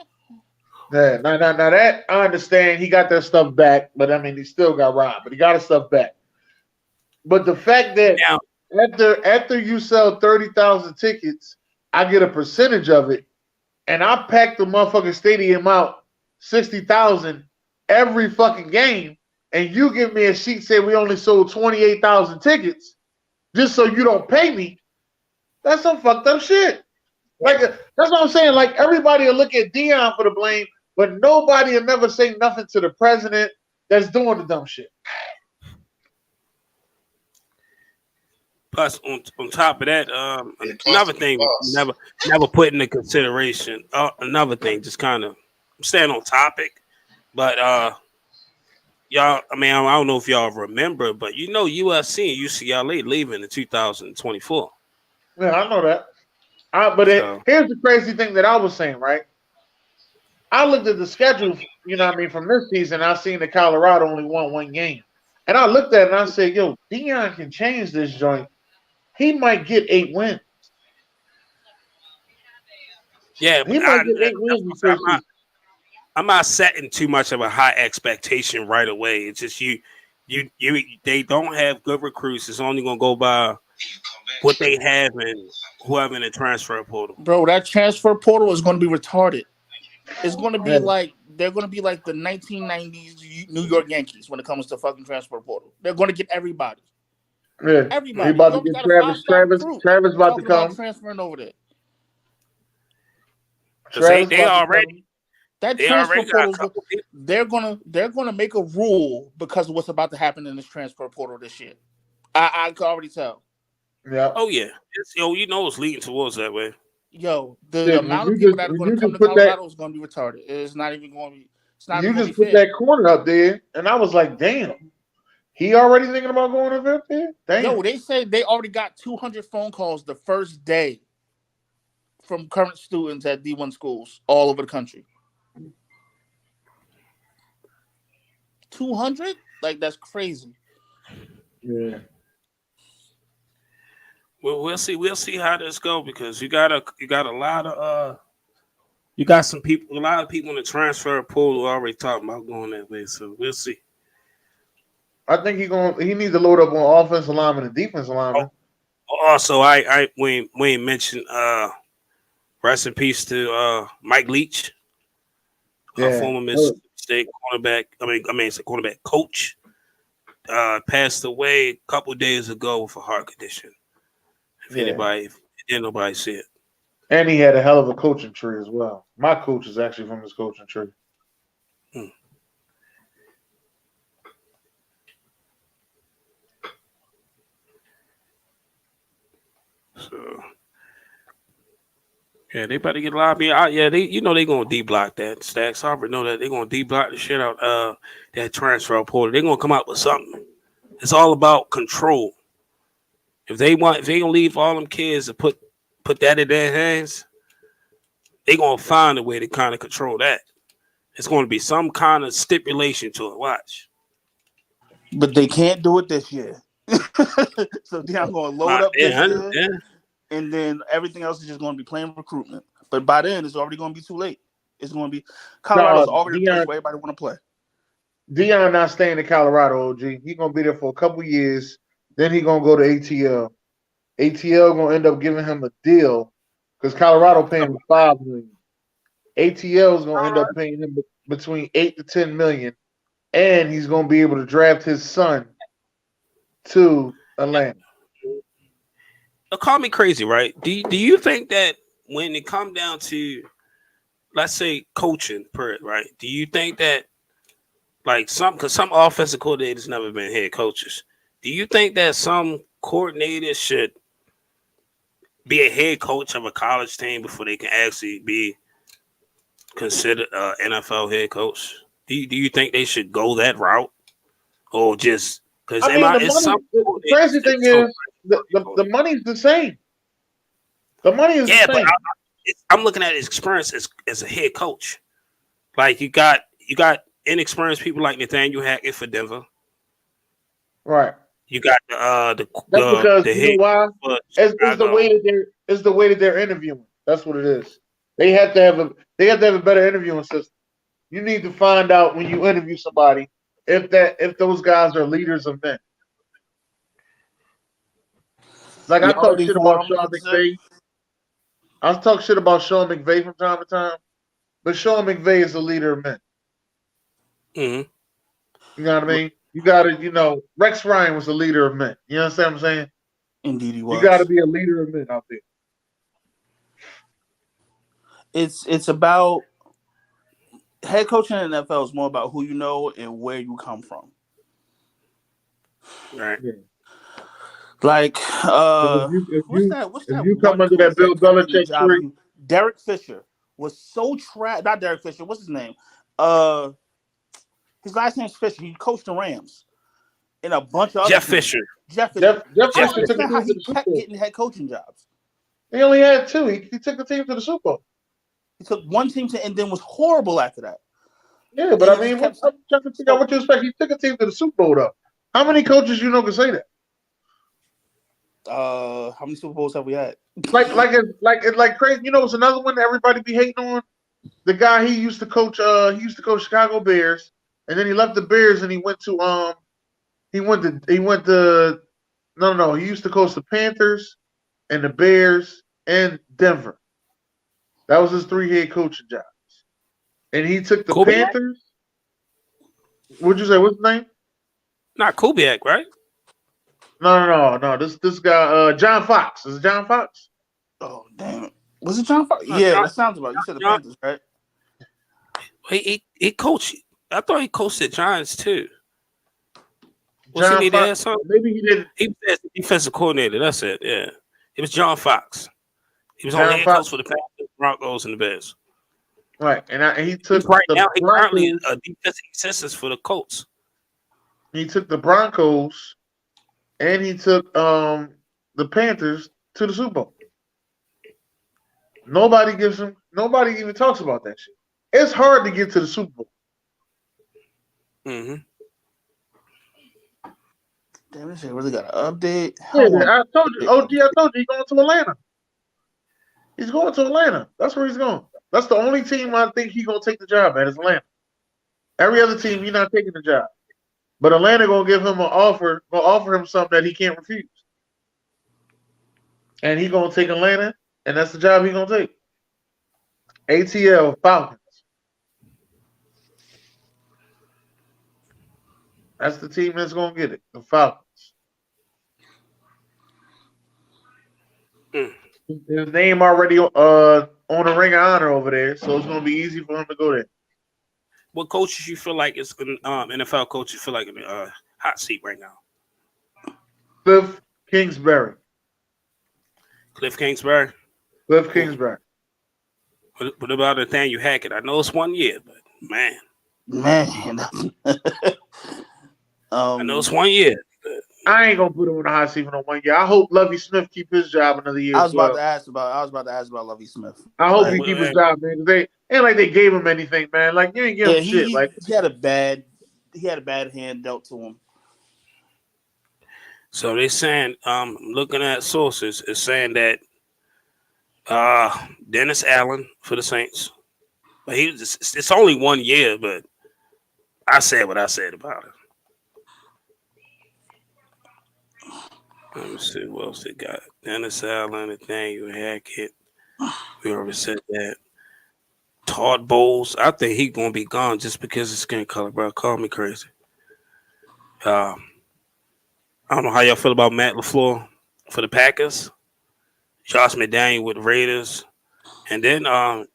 S4: Yeah, now that I understand. He got that stuff back, but I mean, he still got robbed. But he got his stuff back. But the fact that
S5: Now,
S4: after you sell 30,000 tickets, I get a percentage of it, and I pack the motherfucking stadium out 60,000 every fucking game, and you give me a sheet say we only sold 28,000 tickets just so you don't pay me. That's some fucked up shit. Like that's what I'm saying. Like everybody will look at Dion for the blame, but nobody will never say nothing to the president that's doing the dumb shit.
S5: plus on top of that, another thing never put into consideration. Another thing, just kind of staying on topic, but y'all. I mean, I don't know if y'all remember, but you know, USC and UCLA leaving in 2024.
S4: Yeah, I know that. Here's the crazy thing that I was saying, right? I looked at the schedule, you know what I mean, from this season. I seen that Colorado only won one game. And I looked at it and I said, yo, Dion can change this joint. He might get 8 wins.
S5: Yeah,
S4: he might get 8 wins.
S5: I'm not setting too much of a high expectation right away. It's just they don't have good recruits. It's only gonna go by what they have and whoever in the transfer portal.
S10: Bro, that transfer portal is going to be retarded. It's going to be like they're going to be like the 1990s New York Yankees when it comes to fucking transfer portal. They're going to get everybody.
S4: Yeah,
S10: everybody.
S4: He about to get Travis about to come.
S10: Transferring over there.
S5: They already.
S10: That transfer portal, they're gonna make a rule because of what's about to happen in this transfer portal this year. I can already tell.
S4: Yeah.
S5: Oh yeah. You know it's leading towards that way.
S10: Yo, the amount of people that are going to come to Colorado is going to be retarded. It's not even going to be. It's not.
S4: You just put that corner up there, and I was like, damn. He already thinking about going up there? Damn.
S10: No, they said they already got 200 phone calls the first day from current students at D1 schools all over the country. 200? Like, that's crazy.
S4: Yeah.
S5: Well, we'll see how this goes because you got a lot of you got a lot of people in the transfer pool who already talking about going that way. So we'll see.
S4: I think he needs to load up on offensive lineman and defensive lineman.
S5: Also, we ain't mentioned rest in peace to Mike Leach, former Mississippi State cornerback. It's a cornerback coach. Passed away a couple days ago with a heart condition. If nobody see it.
S4: And he had a hell of a coaching tree as well. My coach is actually from his coaching tree.
S5: So, yeah, they better get a lot of me out. Yeah, they gonna D-block that. Stacks Harvard know that they're gonna D-block the shit out that transfer portal. They're gonna come out with something. It's all about control. If they gonna leave all them kids to put that in their hands, they gonna find a way to kind of control that. It's gonna be some kind of stipulation to it. Watch.
S10: But they can't do it this year. So I'm going to load up this year, and then everything else is just going to be playing recruitment. But by then, it's already going to be too late. It's going to be Colorado's already a place where everybody want to play.
S4: Dion not staying in Colorado, OG. He's going to be there for a couple years. Then he's going to go to ATL. ATL going to end up giving him a deal because Colorado paying him $5 million. ATL is going to end up paying him between $8 to $10 million, and he's going to be able to draft his son to Atlanta.
S5: Call me crazy, right? Do you think that when it come down to, let's say, coaching, right? Do you think that because some offensive coordinators never been head coaches, do you think that some coordinators should be a head coach of a college team before they can actually be considered an NFL head coach? Do you think they should go that route, or just? Because
S4: the crazy thing is the money's the same. The money is the same.
S5: But I'm looking at his experience as a head coach. Like you got inexperienced people like Nathaniel Hackett for Denver.
S4: Right.
S5: You got
S4: That's because
S5: the
S4: you know
S5: head
S4: why?
S5: for
S4: It's the way
S5: Chicago.
S4: that they're interviewing. That's what it is. They have to have a better interviewing system. You need to find out when you interview somebody if those guys are leaders of men. Like I
S10: Y'all
S4: talk
S10: ready
S4: shit
S10: for what
S4: about
S10: I'm
S4: Sean
S10: about to say?
S4: McVay. I talk shit about Sean McVay from time to time, but Sean McVay is a leader of men.
S5: Mm-hmm.
S4: You know what I mean? You got to, Rex Ryan was a leader of men. You understand what I'm saying?
S10: Indeed, he
S4: You got to
S10: was.
S4: be a leader of men out there.
S10: It's about head coaching in the NFL is more about who you know and where you come from.
S5: Right.
S4: Yeah.
S10: Like, what's
S4: if
S10: that
S4: you come
S10: one
S4: under
S10: coach
S4: that Bill
S10: that couldn't get a
S4: Belichick
S10: job?
S4: tree,
S10: Derek Fisher was so trash. Not Derek Fisher. What's his name? His last name's Fisher. He coached the Rams and a bunch of other
S5: Jeff
S10: teams.
S5: Fisher.
S10: Jeff Fisher.
S4: Jeff
S10: I don't
S4: Fisher took the
S10: understand how
S4: team to
S10: he
S4: the Super
S10: kept
S4: Bowl.
S10: getting head coaching jobs.
S4: He only had two. He took the team to the Super Bowl.
S10: He took one team to and then was horrible after that.
S4: Yeah, but
S10: And
S4: I
S10: he just
S4: mean,
S10: kept
S4: I'm trying to figure out what you expect. He took a team to the Super Bowl, though. How many coaches you know can say that?
S10: How many Super Bowls have we had?
S4: Like crazy. You know, it's another one that everybody be hating on. The guy he used to coach. He used to coach Chicago Bears, and then he left the Bears and he went to He used to coach the Panthers and the Bears and Denver. That was his 3 head coaching jobs. And he took the
S5: Kubiak?
S4: Panthers. What'd you say? What's his name?
S5: Not Kubiak, right?
S4: No. This guy, John Fox. Is it John Fox?
S10: Oh damn it! Was it John Fox?
S5: No,
S10: Yeah, that sounds about. You said the
S5: John-
S10: Panthers, right?
S5: He coached. I thought he coached the Giants too. Was
S4: John
S5: he there?
S4: Fox. Maybe he didn't.
S5: He was the defensive coordinator. That's it. Yeah, it was John Fox. He was on the
S4: John
S5: head
S4: Fox.
S5: coach for the Panthers, Broncos, and the Bears.
S4: Right, and he
S5: He's
S4: took
S5: right
S4: the
S5: now. He currently
S4: Broncos.
S5: a defensive assistant for the Colts.
S4: He took the Broncos, and he took the Panthers to the Super Bowl. Nobody even talks about that shit. It's hard to get to the Super Bowl.
S5: Mm-hmm.
S10: Damn, this shit really got an update.
S4: Yeah, I told you, OG. I told you, he's going to Atlanta. He's going to Atlanta. That's where he's going. That's the only team I think he's gonna take the job at is Atlanta. Every other team, he's not taking the job. But Atlanta gonna give him an offer, gonna offer him something that he can't refuse. And he's gonna take Atlanta, and that's the job he's gonna take. ATL Falcons. That's the team that's gonna get it. The Falcons. His name already on the Ring of Honor over there, so it's gonna be easy for him to go there.
S5: What coaches you feel like is NFL coaches feel like in the hot seat right now?
S4: Cliff Kingsbury.
S5: Cliff Kingsbury.
S4: Cliff Kingsbury.
S5: What about Nathaniel Hackett? I know it's 1 year, but man. I know it's 1 year.
S4: I ain't gonna put him in the hot seat for no 1 year. I hope Lovie Smith keep his job another year.
S10: I was about to ask about Lovie Smith.
S4: I hope he keep his job, man. They ain't like they gave him anything, man. Like you ain't give him shit. Like
S10: he had a bad hand dealt to him.
S5: So they saying, looking at sources, is saying that Dennis Allen for the Saints. But it's only 1 year, but I said what I said about it. Let me see what else they got. Dennis Allen, Nathaniel Hackett. We already said that. Todd Bowles. I think he's gonna be gone just because of skin color, bro. Call me crazy. I don't know how y'all feel about Matt LaFleur for the Packers. Josh McDaniel with the Raiders. And then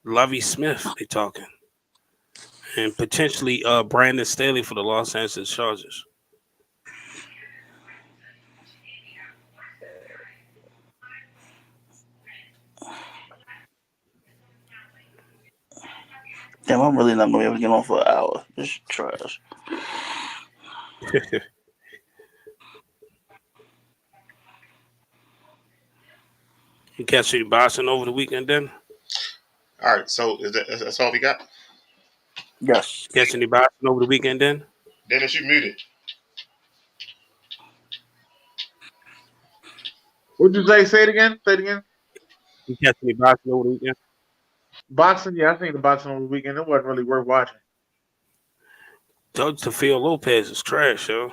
S5: Lovie Smith, they talking. And potentially Brandon Staley for the Los Angeles Chargers.
S10: Damn, I'm really not gonna be able to get on for an hour. This is trash.
S5: You catch you boxing over the weekend then?
S2: All right, so that's all we got?
S10: Yes.
S5: Catch any boxing over the weekend then?
S2: Dennis, you muted.
S4: What'd you say? Say it again. Say it again.
S5: You catch any boxing over the weekend?
S4: Boxing, yeah, I think the boxing over the weekend, it wasn't really worth watching.
S5: Judge Teofimo Lopez is trash, yo.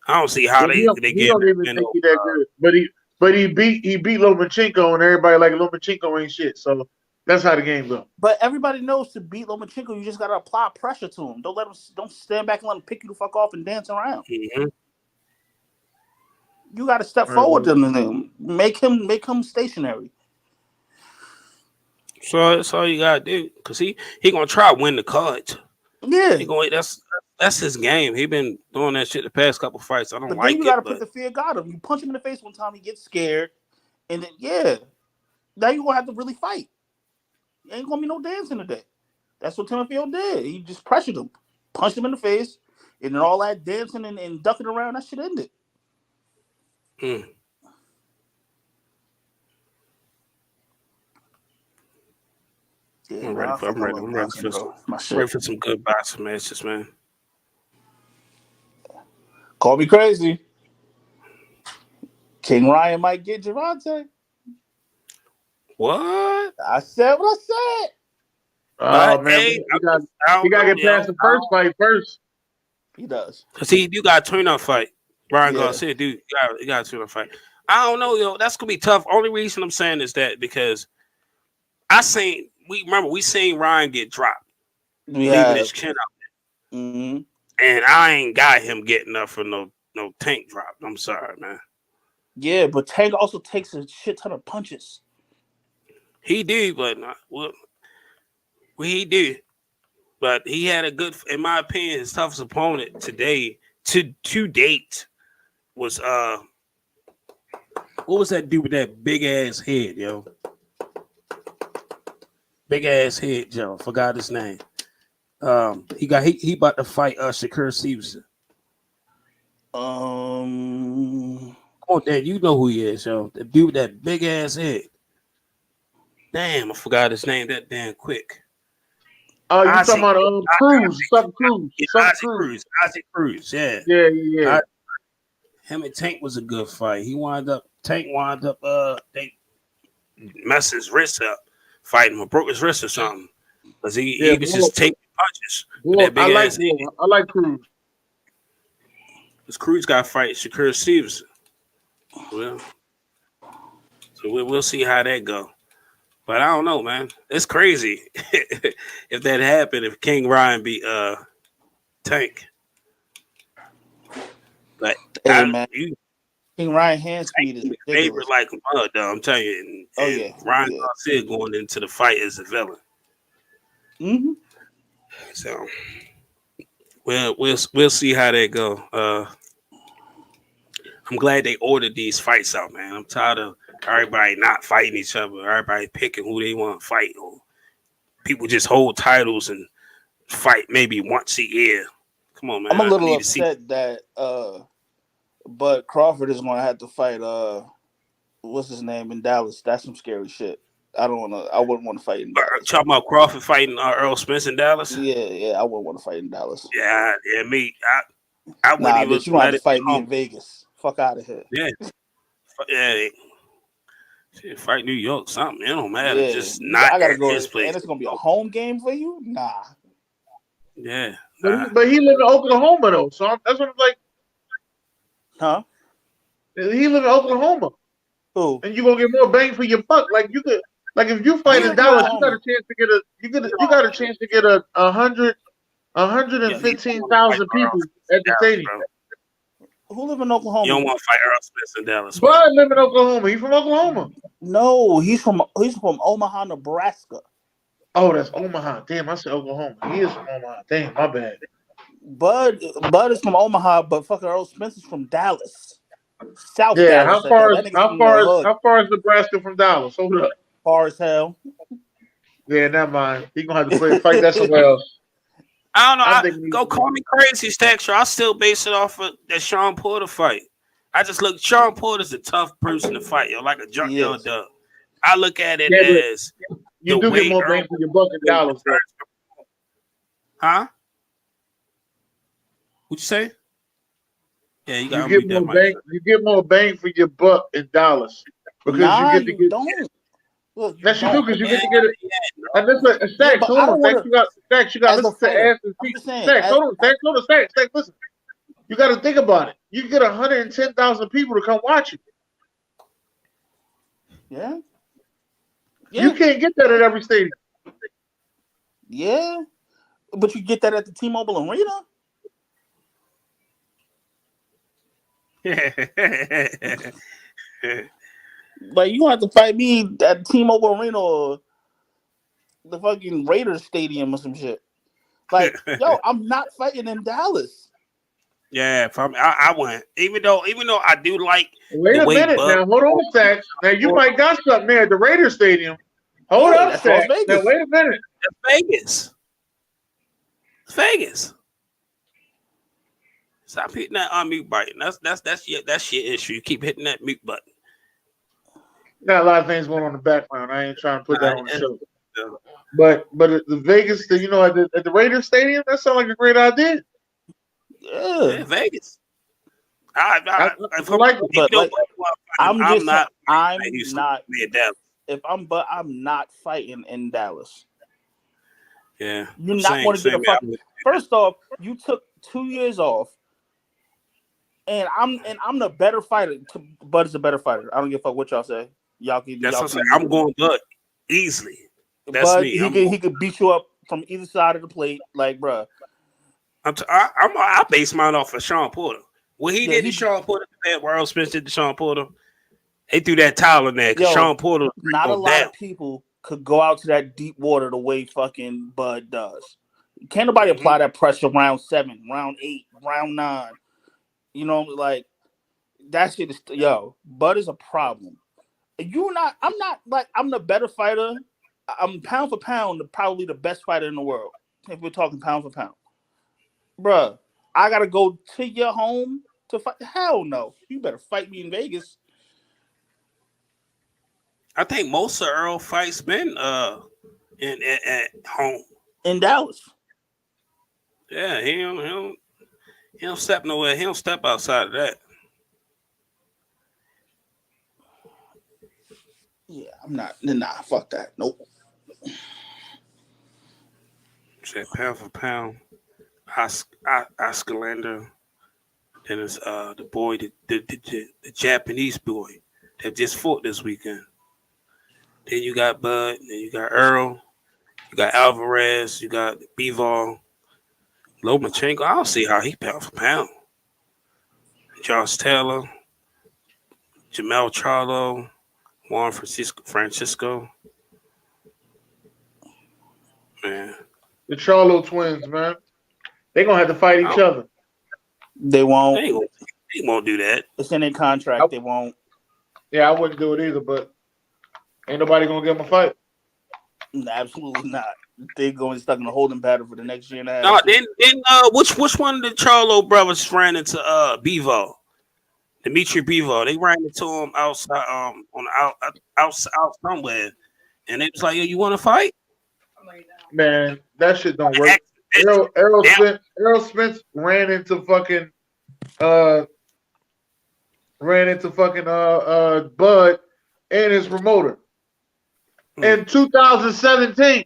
S5: I don't see how they
S4: He
S5: get
S4: don't even think he that good. But he beat Lomachenko, and everybody like Lomachenko ain't shit. So that's how the game goes.
S10: But everybody knows to beat Lomachenko, you just gotta apply pressure to him. Don't stand back and let him pick you the fuck off and dance around.
S5: Mm-hmm.
S10: You gotta step forward to him. Make him stationary.
S5: So that's all you gotta do, cause he gonna try to win the cards.
S10: Yeah,
S5: that's his game. He been doing that shit the past couple fights. I don't
S10: but
S5: like
S10: then you gotta put the fear of God on him. You punch him in the face one time, he gets scared, and then now you gonna have to really fight. Ain't gonna be no dancing today. That's what Teofimo did. He just pressured him, punched him in the face, and then all that dancing and ducking around, that shit ended. Yeah,
S5: I'm ready for some good boxing matches, man.
S10: Call me crazy. King Ryan might get Gervonta.
S5: What?
S10: I said what I said.
S4: Oh man, he gotta get past the first fight first.
S10: He does.
S5: Cause you got a turn-up fight. Ryan
S10: Yeah.
S5: Garcia, dude, you got a turn-up fight. I don't know, yo. That's gonna be tough. Only reason I'm saying is that because we seen Ryan get dropped, leaving his chin out.
S10: Mm-hmm.
S5: And I ain't got him getting up for no Tank drop. I'm sorry, man.
S10: Yeah, but Tank also takes a shit ton of punches.
S5: He did, but he did. But he had a good, in my opinion, his toughest opponent today to date was what was that dude with that big ass head, yo? Big ass head, Joe. Forgot his name. He about to fight Shakur Stevenson. Come on, Dad, you know who he is, yo. The dude with that big ass head. Damn, I forgot his name that damn quick.
S4: Oh, you talking about Cruz?
S5: Isaac Cruz, yeah.
S4: Yeah.
S5: Him and Tank was a good fight. Tank wound up they messed his wrist up fighting him, broke his wrist or something. Because he was just taking punches with that big ass head.
S4: I like Cruz.
S5: Because Cruz got to fight Shakur Stevenson. Well, so we'll see how that go. But I don't know, man. It's crazy if that happened, if King Ryan beat Tank. But
S10: King Ryan hand speed is ridiculous.
S5: Favorite like mud, though. I'm telling you. And Ryan Garcia going into the fight as a villain.
S10: Mm-hmm.
S5: So we'll see how that go. I'm glad they ordered these fights out, man. I'm tired of everybody not fighting each other. Everybody picking who they want to fight. Or people just hold titles and fight maybe once a year. Come on, man.
S10: I'm a little upset that Bud Crawford is going to have to fight what's his name in Dallas. That's some scary shit. I wouldn't want to fight in Dallas.
S5: Talking about Crawford fighting Earl Spence in Dallas?
S10: Yeah, I wouldn't want to fight in Dallas.
S5: Yeah, me. I wouldn't even.
S10: Bitch, you don't have to fight me in Vegas. Fuck out of here.
S5: Yeah. Shit, fight New York, something. It don't matter.
S10: Yeah.
S5: Just not
S10: I gotta
S5: at
S10: go
S5: this place.
S10: And it's gonna be a home game for you? Nah.
S5: Yeah.
S4: But he live in Oklahoma though, so that's what I'm like.
S10: Huh?
S4: He live in Oklahoma.
S10: Who?
S4: And you gonna get more bang for your buck. Like you could, like if you fight in Dallas, you got a chance to get a 115,000 people at the stadium.
S10: Who live in Oklahoma?
S5: You don't want to fight Earl Spence in Dallas.
S4: Bud live in Oklahoma. He's from Oklahoma.
S10: No, he's from Omaha, Nebraska.
S4: Oh, that's Omaha. Damn, I said Oklahoma. He is from Omaha. Damn, my bad.
S10: Bud is from Omaha, but fucking Earl Spence is from Dallas. South
S4: yeah,
S10: Dallas.
S4: how far is Nebraska from Dallas? Hold up.
S10: Far as hell.
S4: Yeah, never mind. He gonna have to fight that somewhere else.
S5: I don't know. Go call me crazy, Stackshaw. I still base it off of that Sean Porter fight. I just look. Sean Porter's a tough person to fight, yo, like a junkyard dog. I look at it as
S4: you do get more bang for your buck in Dallas.
S5: Huh? What'd you say? Yeah, you gotta
S4: get
S5: unmute that
S4: more
S5: mic.
S4: bang. You get more bang for your buck in dollars because you get to get.
S10: Don't. Look,
S4: Yes, you do because you get to
S5: Yeah,
S4: get it. And listen, Stacks,
S10: but
S4: hold
S10: I
S4: on,
S10: don't
S4: Stacks.
S10: want to.
S4: You got to
S10: As a
S4: listen to
S10: fighter,
S4: ass and
S10: I'm
S4: feet.
S10: just saying.
S4: Stacks, hold on, Stacks. Listen, you got to think about it. You can get 110,000 people to come watch you.
S10: Yeah.
S4: You can't get that at every stadium.
S10: Yeah, but you get that at the T-Mobile Arena. Like you have to fight me at T-Mobile Arena or the fucking Raiders Stadium or some shit. Like, yo, I'm not fighting in Dallas.
S5: Yeah, I went. Even though I do like
S4: Wait
S5: the
S4: a
S5: way
S4: minute
S5: Buck.
S4: now. Hold on, Stacks. Now you might got something there at the Raiders Stadium. Hold up,
S10: that's
S4: Stacks.
S10: Las Vegas.
S4: Now wait a minute.
S5: That's Vegas. It's Vegas. Stop hitting that unmute button. That's your issue. You keep hitting that mute button.
S4: Got a lot of things going on in the background. I ain't trying to put that on the show.
S5: No.
S4: But the Vegas, at the Raiders Stadium, that sounds like a great idea.
S5: Yeah, Vegas. I'm
S10: not fighting in Dallas.
S5: Yeah,
S10: You're not going to get a fucking. First off, you took 2 years off, and I'm the better fighter. Bud is a better fighter. I don't give a fuck what y'all say.
S5: I'm going Bud easily. That's
S10: Bud,
S5: me.
S10: He could beat you up from either side of the plate, like, bruh.
S5: I base mine off of Sean Porter. What he did to Sean Porter, where Earl Spence did to Sean Porter, they threw that towel in there because Sean Porter.
S10: Not a lot of people could go out to that deep water the way fucking Bud does. Can't nobody apply that pressure round 7, round 8, round 9. You know, like that shit is Bud is a problem. I'm the better fighter. I'm pound for pound, probably the best fighter in the world. If we're talking pound for pound. Bruh, I gotta go to your home to fight. Hell no. You better fight me in Vegas.
S5: I think most of Earl fights been at home.
S10: In Dallas.
S5: Yeah, he don't step nowhere. He don't step outside of that.
S10: Yeah, I'm not. Nah, fuck that. Nope.
S5: Said pound for pound, Oscar. Then it's the boy, the Japanese boy that just fought this weekend. Then you got Bud. Then you got Earl. You got Alvarez. You got Bivol. Lomachenko. I don't see how he pound for pound. Josh Taylor. Jamel Charlo. Juan Francisco. Man.
S4: The Charlo twins, man. They're going to have to fight each other.
S10: They won't.
S5: They won't do that.
S10: It's in their contract. They won't.
S4: Yeah, I wouldn't do it either, but ain't nobody going to give them a fight.
S10: Absolutely not. They're going stuck in a holding pattern for the next year and a half.
S5: No, then which one of the Charlo brothers ran into Bivol? Dimitri Bivol. They ran into him outside on out somewhere. And they was like, yo, you want to fight?
S4: Man, that shit don't work. Errol Spence ran into fucking Bud and his promoter in 2017.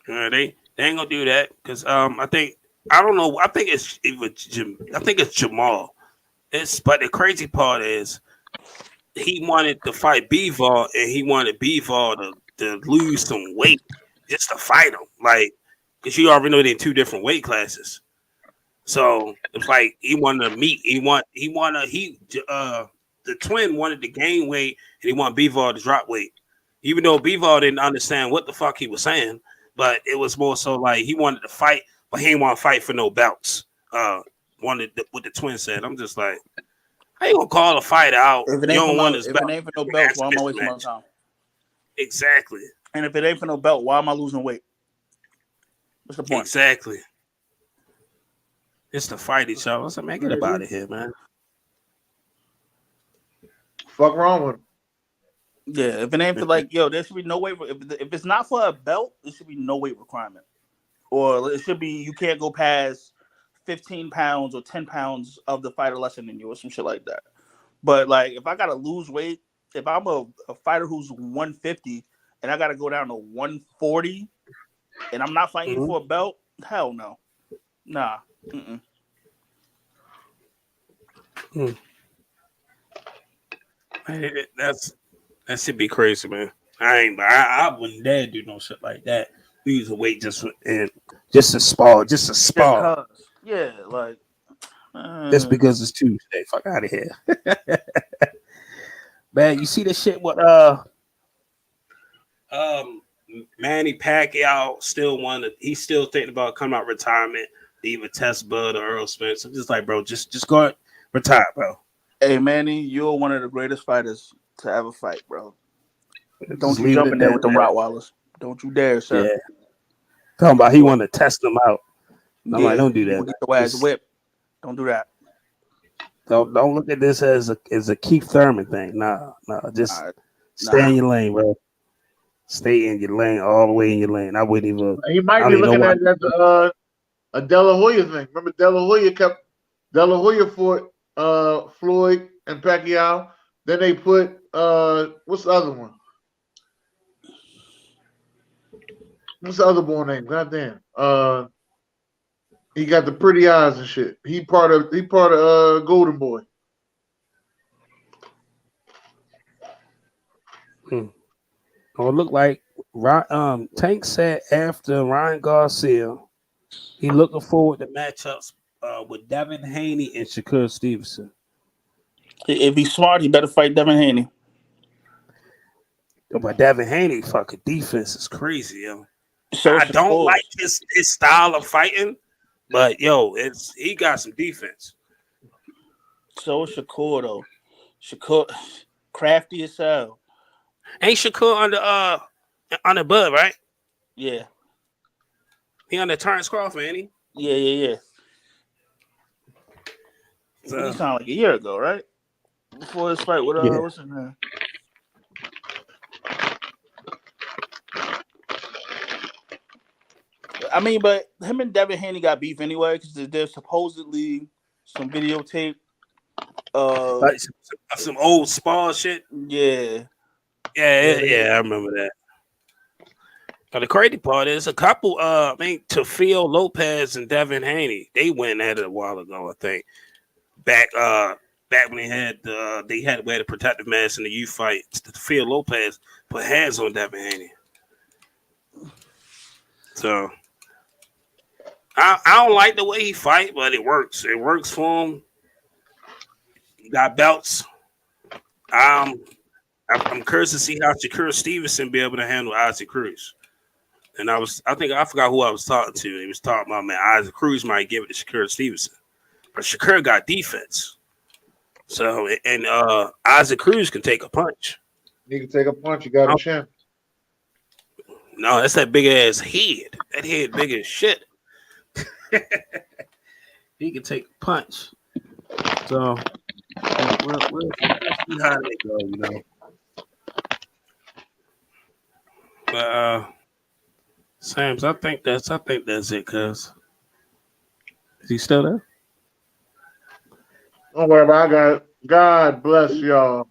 S5: They ain't gonna do that because I think it's Jamal. But the crazy part is he wanted to fight Bivol and he wanted Bivol to lose some weight just to fight him, like because you already know they're in 2 different weight classes. So it's like he wanted to meet. The twin wanted to gain weight and he wanted Bivol to drop weight, even though Bivol didn't understand what the fuck he was saying. But it was more so like he wanted to fight, but he didn't want to fight for no belts. What the twin said. I'm just like, how you gonna call a fight out?
S10: If it ain't for no belt, why am I wasting my time?
S5: Exactly.
S10: And if it ain't for no belt, why am I losing weight? What's the point?
S5: Exactly. It's to fight each other. I said, man, get up out of here, man.
S4: Fuck wrong with him.
S10: Yeah, if it ain't for like, there should be no weight. If it's not for a belt, there should be no weight requirement, or it should be you can't go past 15 pounds or 10 pounds of the fighter lesser than you or some shit like that. But like, if I gotta lose weight, if I'm a fighter who's 150 and I gotta go down to 140, and I'm not fighting you for a belt, hell no, nah.
S5: That should be crazy, man. I wouldn't dare do no shit like that. Lose a weight just to spar,
S10: Yeah, like
S5: just because it's Tuesday. Fuck out of here, man. You see this shit? What Manny Pacquiao still wanted. He's still thinking about coming out retirement, either Test Bud or Earl Spence. I'm just like, bro, just go ahead, retire, bro.
S10: Hey, Manny, you're one of the greatest fighters to ever fight, bro. Don't you jump in there with them Rottweilers. Don't you dare, sir.
S5: Yeah. Talking about he wanted to test them out. I'm like, don't do that.
S10: Get your ass whipped. Don't do that.
S5: Don't look at this as a Keith Thurman thing. Nah. Just stay in your lane, bro. Stay in your lane, all the way in your lane. I wouldn't even.
S4: He might be looking at that a De La Hoya thing. Remember, De La Hoya fought Floyd and Pacquiao. Then they put what's the other one? What's the other boy name? Goddamn. He got the pretty eyes and shit. He part of Golden Boy.
S5: Oh, it looked like Tank said after Ryan Garcia, he looking forward to matchups with Devin Haney and Shakur Stevenson.
S10: If he's smart, he better fight Devin Haney.
S5: But Devin Haney fucking defense is crazy, yo.
S10: So
S5: I don't like his style of fighting, but yo, he got some defense.
S10: So is Shakur though. Shakur crafty as hell.
S5: Ain't Shakur under Bud, right?
S10: Yeah.
S5: He under Terrence Crawford, ain't he?
S10: Yeah. So, he sounded like a year ago, right? Before this fight with what's his name? I mean, but him and Devin Haney got beef anyway because there's supposedly some videotape.
S5: Like some old spar shit.
S10: Yeah,
S5: I remember that. Now, the crazy part is a couple. I think Teofimo Lopez and Devin Haney, they went at it a while ago. I think back when they had to wear the protective mask in the youth fight. Teofimo Lopez put hands on Devin Haney. So I don't like the way he fight, but it works. It works for him. He got belts. I'm curious to see how Shakur Stevenson be able to handle Isaac Cruz. And I forgot who I was talking to. He was talking about, man, Isaac Cruz might give it to Shakur Stevenson. But Shakur got defense. So, and Isaac Cruz can take a punch.
S4: He can take a punch. You got a champ.
S5: No, that's that big ass head. That head big as shit. He can take a punch. So, we'll see how they go, you know. But Sams, I think that's it, cuz. Is he still there?
S4: Don't worry about it. God bless y'all.